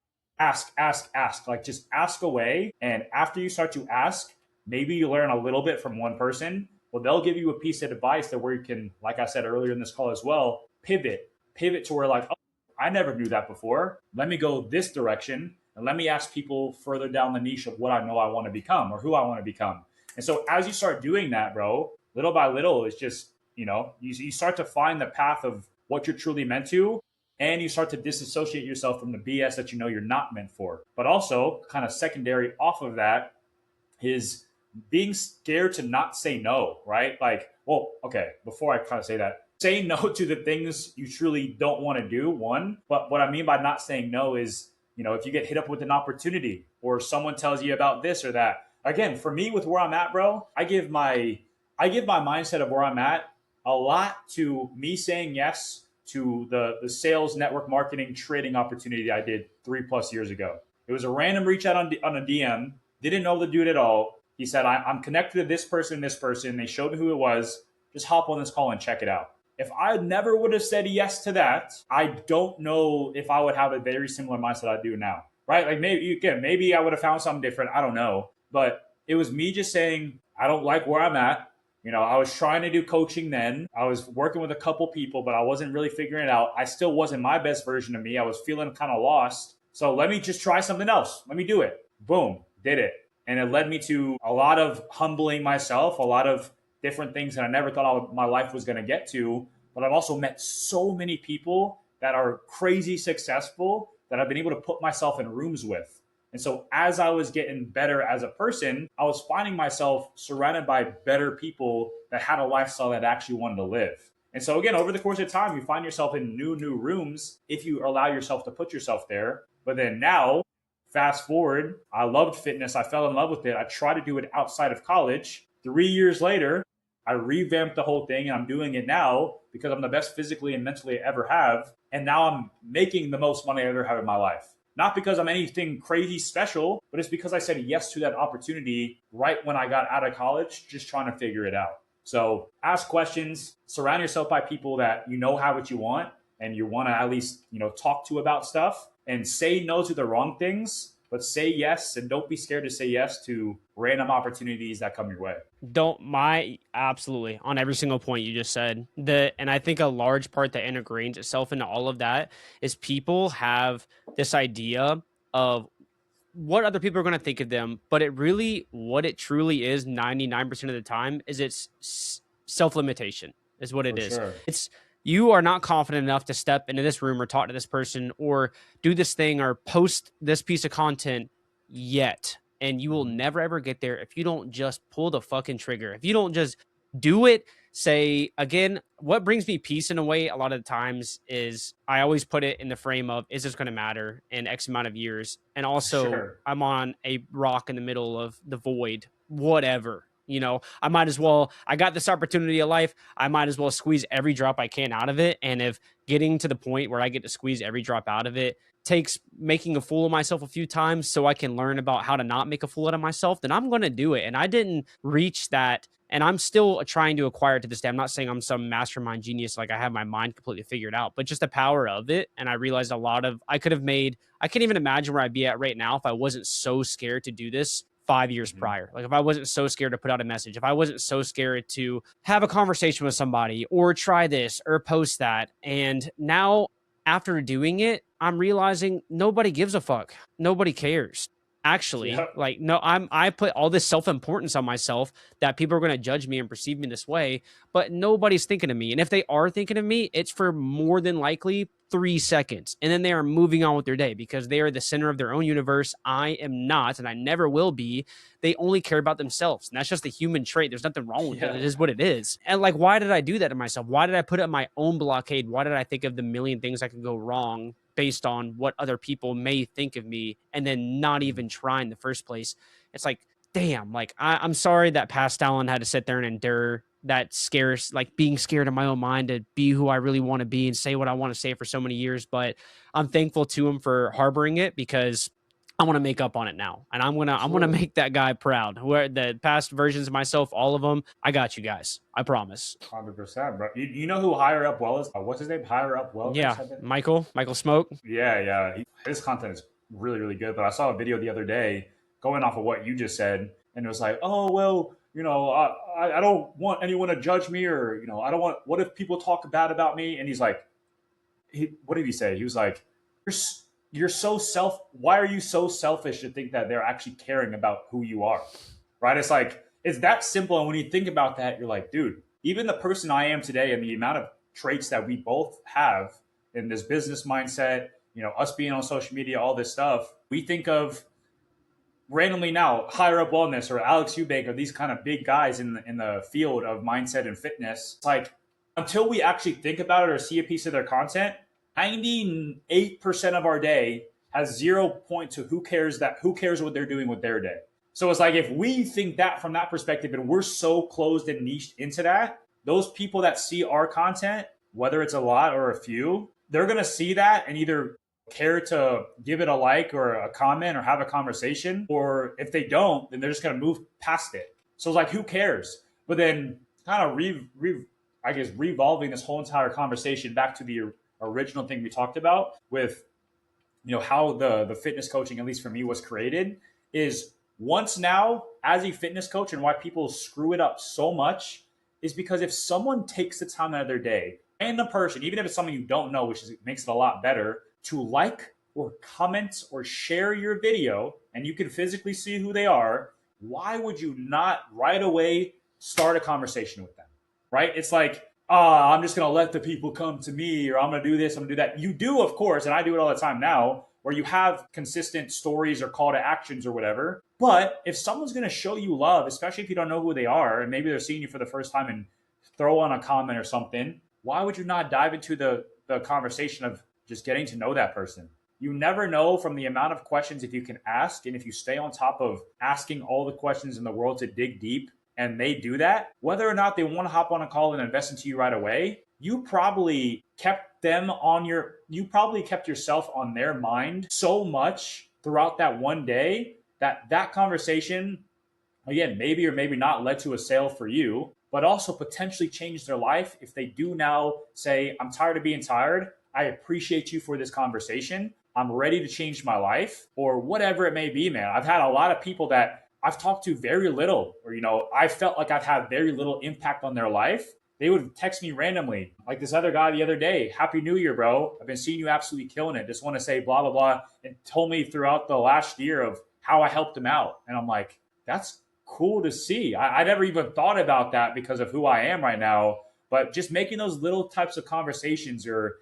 Just ask away. And after you start to ask, maybe you learn a little bit from one person. Well, they'll give you a piece of advice that where you can, like I said earlier in this call as well, pivot to where oh, I never knew that before. Let me go this direction. And let me ask people further down the niche of what I know I want to become or who I want to become. And so as you start doing that, bro, little by little, it's just, you start to find the path of what you're truly meant to. And you start to disassociate yourself from the BS that you know you're not meant for. But also, kind of secondary off of that, is being scared to not say no, right? Before I kind of say that, say no to the things you truly don't want to do, one. But what I mean by not saying no is, if you get hit up with an opportunity or someone tells you about this or that. Again, for me, with where I'm at, bro, I give my mindset of where I'm at a lot to me saying yes to the sales network marketing trading opportunity I did 3+ years ago. It was a random reach out on a DM. Didn't know the dude at all. He said, I'm connected to this person. They showed me who it was. Just hop on this call and check it out. If I never would have said yes to that, I don't know if I would have a very similar mindset I do now, right? Maybe I would have found something different. I don't know. But it was me just saying, I don't like where I'm at. I was trying to do coaching then. I was working with a couple people, but I wasn't really figuring it out. I still wasn't my best version of me. I was feeling kind of lost. So let me just try something else. Let me do it. Boom, did it. And it led me to a lot of humbling myself, a lot of different things that I never thought my life was going to get to. But I've also met so many people that are crazy successful that I've been able to put myself in rooms with. And so as I was getting better as a person, I was finding myself surrounded by better people that had a lifestyle that I actually wanted to live. And so again, over the course of time, you find yourself in new rooms if you allow yourself to put yourself there. But then now, fast forward, I loved fitness. I fell in love with it. I tried to do it outside of college. 3 years later, I revamped the whole thing, and I'm doing it now because I'm the best physically and mentally I ever have. And now I'm making the most money I ever have in my life. Not because I'm anything crazy special, but it's because I said yes to that opportunity right when I got out of college, just trying to figure it out. So ask questions, surround yourself by people that you know have what you want and you want to at least, talk to about stuff, and say no to the wrong things, but say yes, and don't be scared to say yes to random opportunities that come your way. Absolutely on every single point you just said. And I think a large part that integrates itself into all of that is people have this idea of what other people are going to think of them, but what it truly is 99% of the time is it's self-limitation is what it is. Sure. It's you are not confident enough to step into this room or talk to this person or do this thing or post this piece of content yet. And you will never, ever get there if you don't just pull the fucking trigger. If you don't just do it, say, again, what brings me peace in a way a lot of the times is I always put it in the frame of, is this going to matter in X amount of years? And also, Sure. I'm on a rock in the middle of the void, whatever. I might as well, I got this opportunity of life. I might as well squeeze every drop I can out of it. And if getting to the point where I get to squeeze every drop out of it takes making a fool of myself a few times so I can learn about how to not make a fool out of myself, then I'm going to do it. And I didn't reach that. And I'm still trying to acquire it to this day. I'm not saying I'm some mastermind genius, like I have my mind completely figured out, but just the power of it. And I realized I can't even imagine where I'd be at right now if I wasn't so scared to do this 5 years Mm-hmm. prior. Like if I wasn't so scared to put out a message, if I wasn't so scared to have a conversation with somebody or try this or post that. And now after doing it, I'm realizing nobody gives a fuck. Nobody cares. Actually, Yep. like no, I put all this self-importance on myself that people are going to judge me and perceive me this way, but nobody's thinking of me. And if they are thinking of me, it's for more than likely 3 seconds. And then they are moving on with their day because they are the center of their own universe. I am not, and I never will be. They only care about themselves. And that's just a human trait. There's nothing wrong with it. Yeah. It is what it is. And like, why did I do that to myself? Why did I put up my own blockade? Why did I think of the million things that could go wrong based on what other people may think of me and then not even try in the first place? It's like, damn, like I'm sorry that past Allen had to sit there and endure that scares, like being scared of my own mind to be who I really want to be and say what I want to say for so many years. But I'm thankful to him for harboring it because I want to make up on it now. And I'm gonna make that guy proud. Where the past versions of myself, all of them, I got you guys. I promise. 100%, bro. You know who Higher Up Well is? What's his name? Higher Up Wellness, Yeah, I think. Michael Smoke. Yeah, yeah. His content is really, really good. But I saw a video the other day going off of what you just said, and it was like, oh well, I don't want anyone to judge me, or I don't want. What if people talk bad about me? And he's like, what did he say? He was like, you're so why are you so selfish to think that they're actually caring about who you are, right? It's like it's that simple. And when you think about that, you're like, dude, even the person I am today and the amount of traits that we both have in this business mindset, us being on social media, all this stuff, we think of randomly now Higher Up Wellness or Alex Eubank or these kind of big guys in the field of mindset and fitness. It's like until we actually think about it or see a piece of their content, 98% of our day has 0 point to who cares what they're doing with their day. So it's like if we think that from that perspective and we're so closed and niched into that, those people that see our content, whether it's a lot or a few, they're going to see that and either care to give it a like or a comment or have a conversation, or if they don't, then they're just going to move past it. So it's like, who cares? But then kind of revolving this whole entire conversation back to the original thing we talked about with how the fitness coaching, at least for me, was created, is once now as a fitness coach, and why people screw it up so much is because if someone takes the time out of their day, random person, even if it's someone you don't know, makes it a lot better, to like or comment or share your video, and you can physically see who they are, why would you not right away start a conversation with them, right? It's like, I'm just going to let the people come to me, or I'm going to do this, I'm going to do that. You do, of course, and I do it all the time now, where you have consistent stories or call to actions or whatever. But if someone's going to show you love, especially if you don't know who they are, and maybe they're seeing you for the first time and throw on a comment or something, why would you not dive into the conversation of just getting to know that person? You never know from the amount of questions if you can ask, and if you stay on top of asking all the questions in the world to dig deep, and they do that, whether or not they want to hop on a call and invest into you right away, you probably kept yourself on their mind so much throughout that one day that conversation, again, maybe or maybe not led to a sale for you, but also potentially changed their life if they do now say, I'm tired of being tired. I appreciate you for this conversation. I'm ready to change my life, or whatever it may be, man. I've had a lot of people that I've talked to very little, or, I felt like I've had very little impact on their life. They would text me randomly, like this other guy the other day, Happy New Year, bro. I've been seeing you absolutely killing it. Just want to say blah, blah, blah. And told me throughout the last year of how I helped him out. And I'm like, that's cool to see. I never even thought about that because of who I am right now. But just making those little types of conversations, or,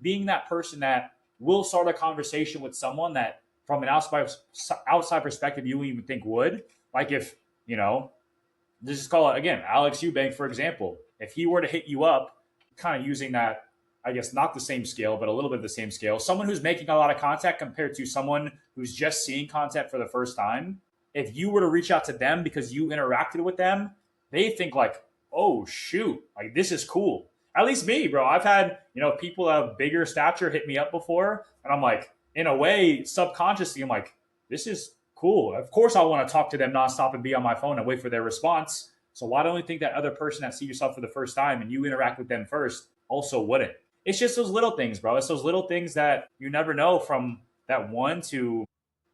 being that person that will start a conversation with someone that from an outside perspective, you wouldn't even think would. Like if, let's just call it, again, Alex Eubank, for example. If he were to hit you up, kind of using that, I guess not the same scale, but a little bit of the same scale, someone who's making a lot of content compared to someone who's just seeing content for the first time, if you were to reach out to them because you interacted with them, they think like, oh, shoot, like this is cool. At least me, bro. I've had, people of bigger stature hit me up before, and I'm like, in a way, subconsciously, I'm like, this is cool. Of course, I want to talk to them nonstop and be on my phone and wait for their response. So why don't you think that other person that see yourself for the first time and you interact with them first also wouldn't? It's just those little things, bro. It's those little things that you never know, from that 1 to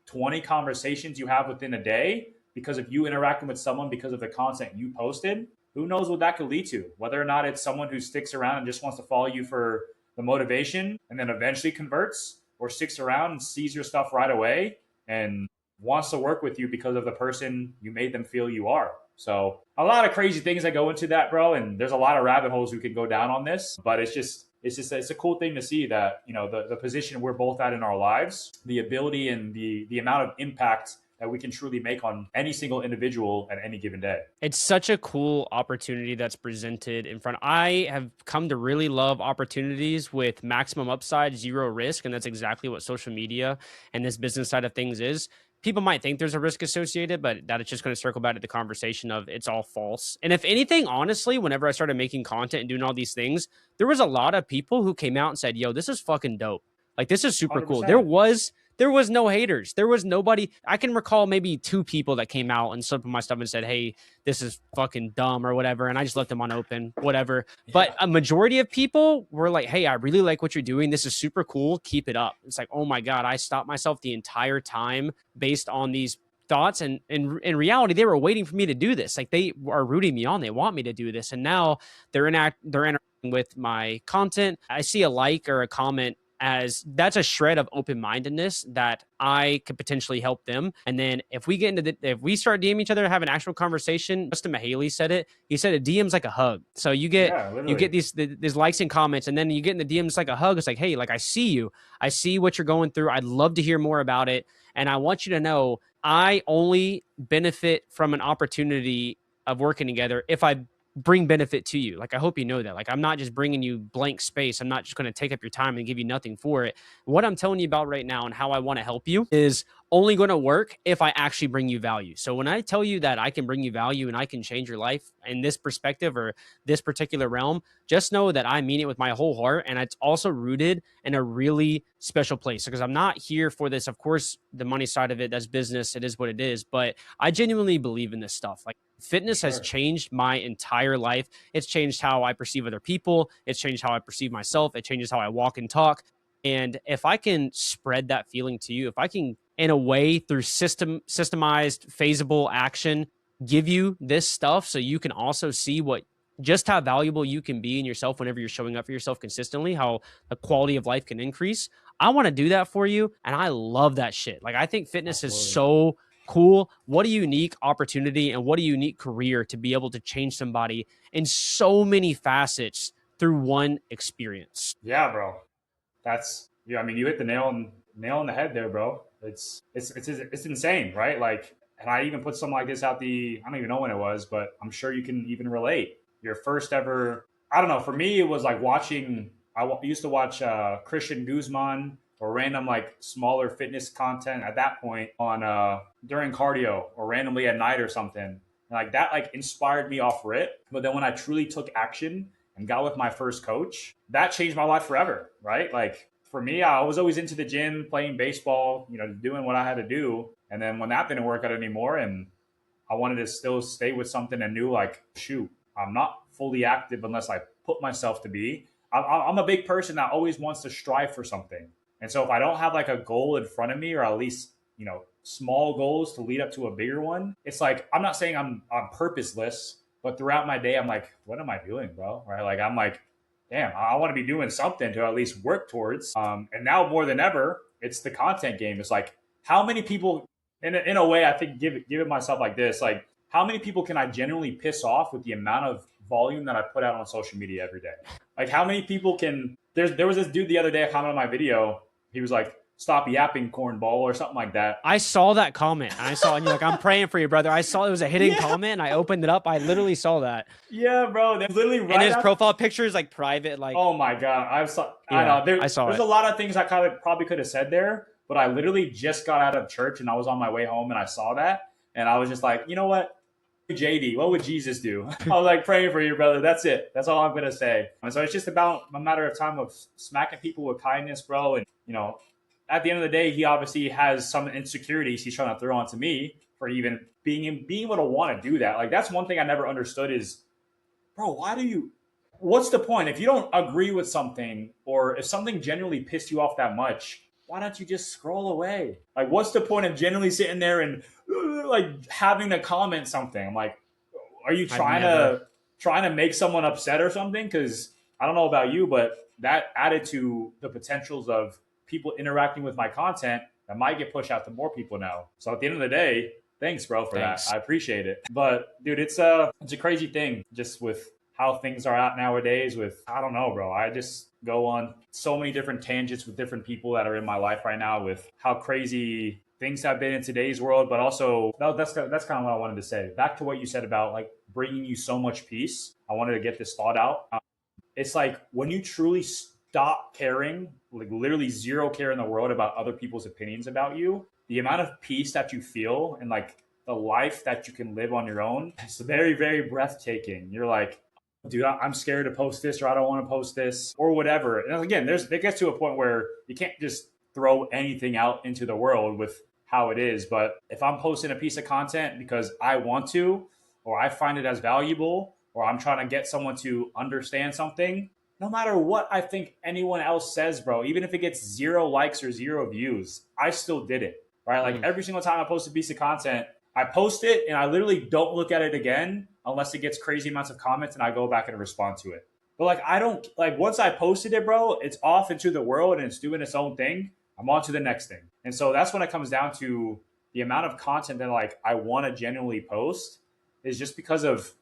20 conversations you have within a day because of you interacting with someone because of the content you posted. Who knows what that could lead to? Whether or not it's someone who sticks around and just wants to follow you for the motivation and then eventually converts, or sticks around and sees your stuff right away and wants to work with you because of the person you made them feel you are. So a lot of crazy things that go into that, bro. And there's a lot of rabbit holes we could go down on this, but it's a cool thing to see that, the position we're both at in our lives, the ability and the amount of impact that we can truly make on any single individual at any given day. It's such a cool opportunity that's presented in front. I have come to really love opportunities with maximum upside, zero risk. And that's exactly what social media and this business side of things is. People might think there's a risk associated, but that it's just going to circle back to the conversation of it's all false. And if anything, honestly, whenever I started making content and doing all these things, there was a lot of people who came out and said, yo, this is fucking dope. Like, this is super cool. 100%. There was no haters. There was nobody. I can recall maybe 2 people that came out and slipped my stuff and said, hey, this is fucking dumb or whatever. And I just left them on open, whatever. But a majority of people were like, hey, I really like what you're doing. This is super cool. Keep it up. It's like, oh my God, I stopped myself the entire time based on these thoughts. And in reality, they were waiting for me to do this. Like, they are rooting me on. They want me to do this. And now they're interacting with my content. I see a like or a comment as that's a shred of open-mindedness that I could potentially help them. And then if we get into if we start DMing each other, have an actual conversation, Justin Mahaley said it. He said a DM's like a hug. So you get these likes and comments, and then you get in the DMs like a hug. It's like, hey, like, I see you. I see what you're going through. I'd love to hear more about it. And I want you to know I only benefit from an opportunity of working together if I bring benefit to you. Like, I hope you know that. Like, I'm not just bringing you blank space. I'm not just going to take up your time and give you nothing for it. What I'm telling you about right now and how I want to help you is only going to work if I actually bring you value. So when I tell you that I can bring you value and I can change your life in this perspective or this particular realm, just know that I mean it with my whole heart. And it's also rooted in a really special place, because I'm not here for this. Of course, the money side of it, that's business. It is what it is. But I genuinely believe in this stuff. Like, fitness has changed my entire life. It's changed how I perceive other people. It's changed how I perceive myself. It changes how I walk and talk. And if I can spread that feeling to you, if I can, in a way, through systemized, feasible action, give you this stuff so you can also see just how valuable you can be in yourself whenever you're showing up for yourself consistently, how the quality of life can increase. I want to do that for you. And I love that shit. Like, I think fitness is so cool. What a unique opportunity and what a unique career to be able to change somebody in so many facets through one experience. Yeah, bro. I mean, you hit the nail on the head there, bro. It's insane, right? Like, and I even put something like this out I don't even know when it was, but I'm sure you can even relate. Your first ever, I don't know, for me, it was like I used to watch Christian Guzman or random like smaller fitness content at that point on during cardio or randomly at night or something. And like that like inspired me off rip. But then when I truly took action and got with my first coach, that changed my life forever, right? Like, for me, I was always into the gym, playing baseball, doing what I had to do. And then when that didn't work out anymore and I wanted to still stay with something and knew like, shoot, I'm not fully active unless I put myself to be. I'm a big person that always wants to strive for something. And so if I don't have like a goal in front of me, or at least, small goals to lead up to a bigger one, it's like, I'm not saying I'm purposeless, but throughout my day, I'm like, what am I doing, bro? Right? Like, I'm like, damn, I want to be doing something to at least work towards. And now more than ever, it's the content game. It's like, how many people, in a way, I think give it myself like this, like, how many people can I genuinely piss off with the amount of volume that I put out on social media every day? Like, how many people there was this dude the other day, I commented on my video. He was like, stop yapping, cornball, or something like that. I saw that comment. And you're like, I'm praying for you, brother. I saw it was a hidden comment and I opened it up. I literally saw that. Yeah, bro. That's literally right. And his profile picture is like private. Like, oh my God. I know. There's a lot of things I probably could have said there, but I literally just got out of church and I was on my way home and I saw that. And I was just like, you know what? JD, what would Jesus do? I was like, praying for you, brother. That's it. That's all I'm going to say. And so it's just about a matter of time of smacking people with kindness, bro. And, at the end of the day, he obviously has some insecurities he's trying to throw onto me for even being able to want to do that. Like that's one thing I never understood is, bro, what's the point? If you don't agree with something or if something genuinely pissed you off that much, why don't you just scroll away? Like, what's the point of genuinely sitting there and like having to comment something? I'm like, are you trying to make someone upset or something? Because I don't know about you, but that added to the potentials of people interacting with my content that might get pushed out to more people now. So at the end of the day, thanks, bro, for that. I appreciate it. But dude, it's a crazy thing just with how things are out nowadays with, I don't know, bro. I just go on so many different tangents with different people that are in my life right now with how crazy things have been in today's world, but also that's kind of what I wanted to say. Back to what you said about like bringing you so much peace. I wanted to get this thought out. It's like when you truly stop caring, like literally zero care in the world about other people's opinions about you, the amount of peace that you feel and like the life that you can live on your own, it's very, very breathtaking. You're like, dude, I'm scared to post this or I don't want to post this or whatever. And again, it gets to a point where you can't just throw anything out into the world with how it is. But if I'm posting a piece of content because I want to, or I find it as valuable, or I'm trying to get someone to understand something, no matter what I think anyone else says, bro, even if it gets 0 likes or 0 views, I still did it, right? Like every single time I post a piece of content, I post it and I literally don't look at it again unless it gets crazy amounts of comments and I go back and respond to it. But like, I don't like once I posted it, bro, it's off into the world and it's doing its own thing. I'm on to the next thing. And so that's when it comes down to the amount of content that like I want to genuinely post is just because of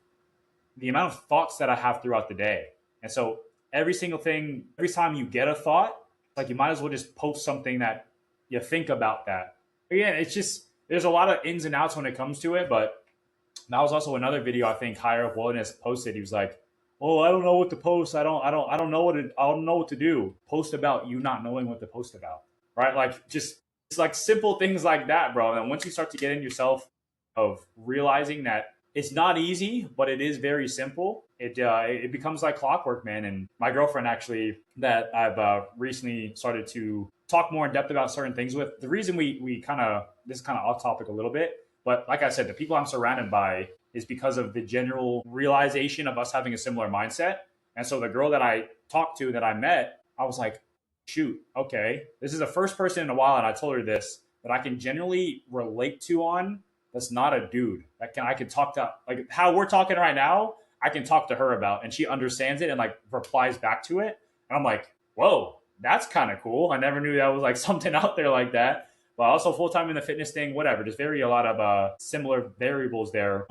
the amount of thoughts that I have throughout the day. And so every single thing, every time you get a thought, like you might as well just post something that you think about that. Again, it's just, there's a lot of ins and outs when it comes to it, but that was also another video I think Higher Up Wellness posted. He was like, "Oh, I don't know what to post. I don't know what to do. Post about you not knowing what to post about." Right? Like just it's like simple things like that, bro. And once you start to get in yourself of realizing that it's not easy, but it is very simple, it becomes like clockwork, man. And my girlfriend actually that I've recently started to talk more in depth about certain things with. The reason we kind of, this is kind of off topic a little bit, but like I said, the people I'm surrounded by is because of the general realization of us having a similar mindset. And so the girl that I talked to that I met, I was like, shoot, okay, this is the first person in a while, and I told her this, that I can generally relate to on that's not a dude. I can talk to, like how we're talking right now, I can talk to her about, and she understands it and like replies back to it. And I'm like, whoa, that's kind of cool. I never knew that was like something out there like that. But also full time in the fitness thing, whatever. Just a lot of similar variables there.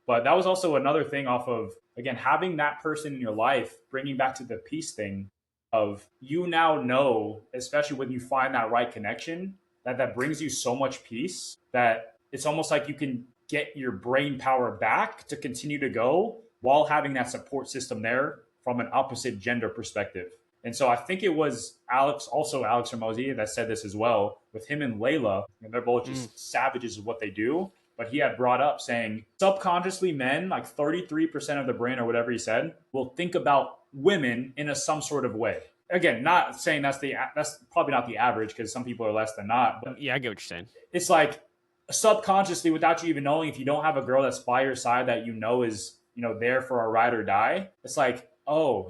But that was also another thing off of, again, having that person in your life, bringing back to the peace thing of you now know, especially when you find that right connection, that brings you so much peace that it's almost like you can get your brain power back to continue to go while having that support system there from an opposite gender perspective. And so I think it was Alex Ramosi, that said this as well with him and Layla, and they're both just savages of what they do. But he had brought up saying subconsciously men, like 33% of the brain or whatever he said, will think about women in some sort of way. Again, not saying that's probably not the average because some people are less than not. But yeah, I get what you're saying. It's like subconsciously, without you even knowing, if you don't have a girl that's by your side that you know is, there for a ride or die, it's like, oh,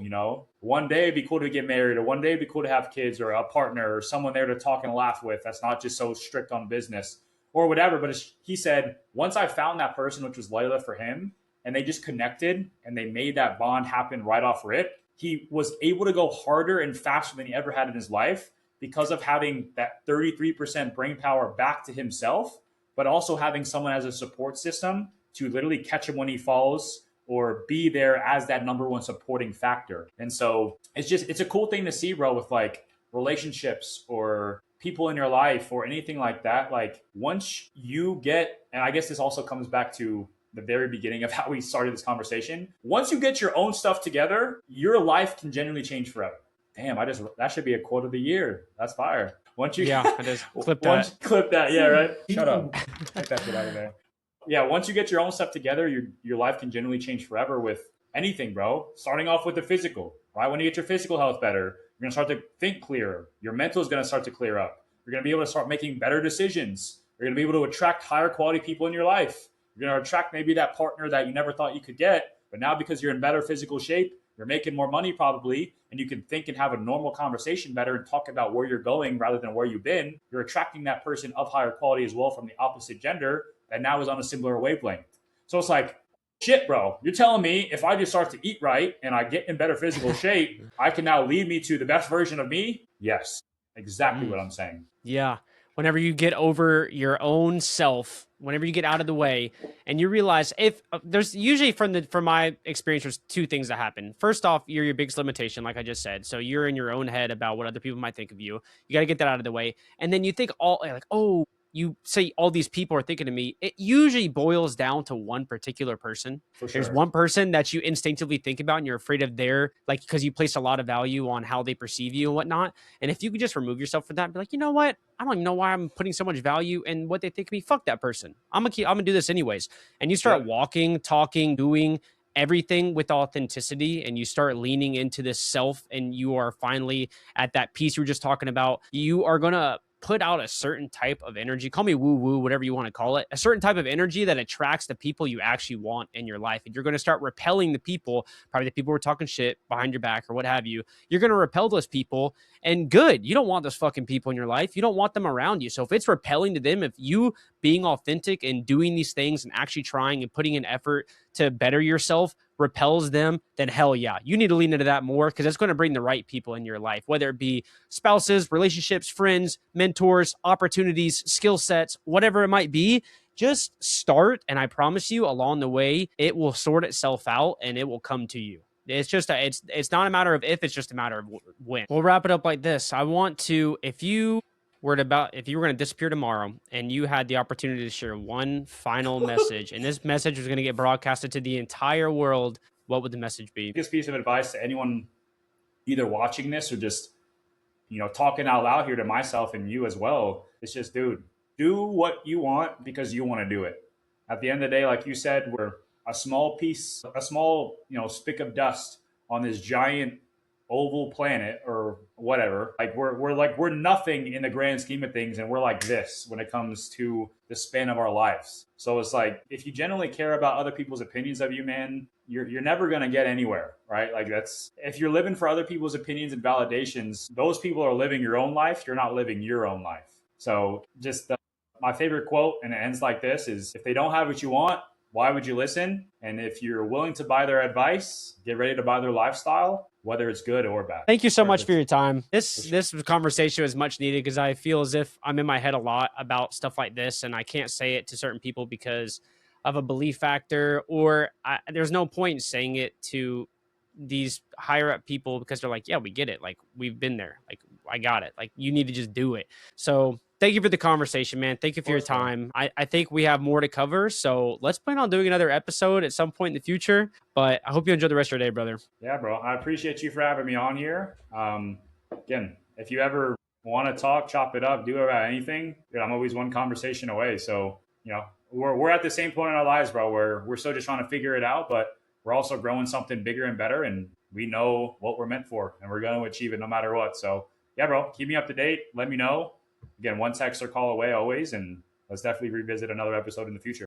one day it'd be cool to get married, or one day it'd be cool to have kids, or a partner, or someone there to talk and laugh with that's not just so strict on business or whatever. But he said, once I found that person, which was Layla for him, and they just connected and they made that bond happen right off rip, he was able to go harder and faster than he ever had in his life because of having that 33% brain power back to himself, but also having someone as a support system to literally catch him when he falls or be there as that number one supporting factor. And so it's a cool thing to see, bro, with like relationships or people in your life or anything like that. Like once you get, and I guess this also comes back to the very beginning of how we started this conversation. Once you get your own stuff together, your life can genuinely change forever. Damn, that should be a quote of the year. That's fire. Once you I just clip that. Yeah, right. Shut up. Take that shit out of there. Yeah, once you get your own stuff together, your life can genuinely change forever with anything, bro. Starting off with the physical, right? When you get your physical health better, you're gonna start to think clearer. Your mental is gonna start to clear up. You're going to be able to start making better decisions. You're going to be able to attract higher quality people in your life. You're going to attract maybe that partner that you never thought you could get, but now because you're in better physical shape, you're making more money probably, and you can think and have a normal conversation better and talk about where you're going rather than where you've been. You're attracting that person of higher quality as well from the opposite gender that now is on a similar wavelength. So it's like, shit, bro, you're telling me if I just start to eat right and I get in better physical shape, I can now lead me to the best version of me? Yes, exactly what I'm saying. Yeah. Whenever you get over your own self, whenever you get out of the way and you realize if there's usually from my experience, there's two things that happen. First off, you're your biggest limitation, like I just said. So you're in your own head about what other people might think of you. You got to get that out of the way. And then you think you say all these people are thinking of me. It usually boils down to one particular person. For There's sure. one person that you instinctively think about and you're afraid of because you place a lot of value on how they perceive you and whatnot. And if you could just remove yourself from that and be like, you know what? I don't even know why I'm putting so much value in what they think of me. Fuck that person. I'm gonna do this anyways. And you start walking, talking, doing everything with authenticity, and you start leaning into this self, and you are finally at that piece you were just talking about. You are gonna put out a certain type of energy. Call me woo woo, whatever you want to call it. A certain type of energy that attracts the people you actually want in your life. And you're going to start repelling the people, probably the people who are talking shit behind your back or what have you. You're going to repel those people. And good. You don't want those fucking people in your life. You don't want them around you. So if it's repelling to them, if you being authentic and doing these things and actually trying and putting in effort to better yourself repels them, then hell yeah, you need to lean into that more because it's going to bring the right people in your life, whether it be spouses, relationships, friends, mentors, opportunities, skill sets, whatever it might be. Just start, and I promise you, along the way, it will sort itself out and it will come to you. It's just it's not a matter of if, it's just a matter of when. We'll wrap it up like this. I want to, if you were going to disappear tomorrow and you had the opportunity to share one final message, and this message was going to get broadcasted to the entire world, what would the message be? Biggest piece of advice to anyone either watching this or just, talking out loud here to myself and you as well, it's just, dude, do what you want because you want to do it. At the end of the day, like you said, we're a small, spick of dust on this giant oval planet or whatever. Like we're nothing in the grand scheme of things, and we're like this when it comes to the span of our lives. So it's like, if you genuinely care about other people's opinions of you, man, you're never gonna get anywhere, right? Like, that's, if you're living for other people's opinions and validations, those people are living your own life. You're not living your own life. So just my favorite quote, and it ends like this, is if they don't have what you want, why would you listen? And if you're willing to buy their advice, get ready to buy their lifestyle, whether it's good or bad. Thank you so much for your time. This conversation was much needed because I feel as if I'm in my head a lot about stuff like this, and I can't say it to certain people because of a belief factor, or there's no point in saying it to these higher up people because they're like, yeah, we get it. Like, we've been there. Like, I got it. Like, you need to just do it. So thank you for the conversation, man. Thank you for your time. I think we have more to cover. So let's plan on doing another episode at some point in the future. But I hope you enjoy the rest of your day, brother. Yeah, bro. I appreciate you for having me on here. Again, if you ever want to talk, chop it up, do about anything, I'm always one conversation away. So, we're at the same point in our lives, bro, where we're still just trying to figure it out, but we're also growing something bigger and better, and we know what we're meant for, and we're going to achieve it no matter what. So yeah, bro, keep me up to date. Let me know. Again, one text or call away always, and let's definitely revisit another episode in the future.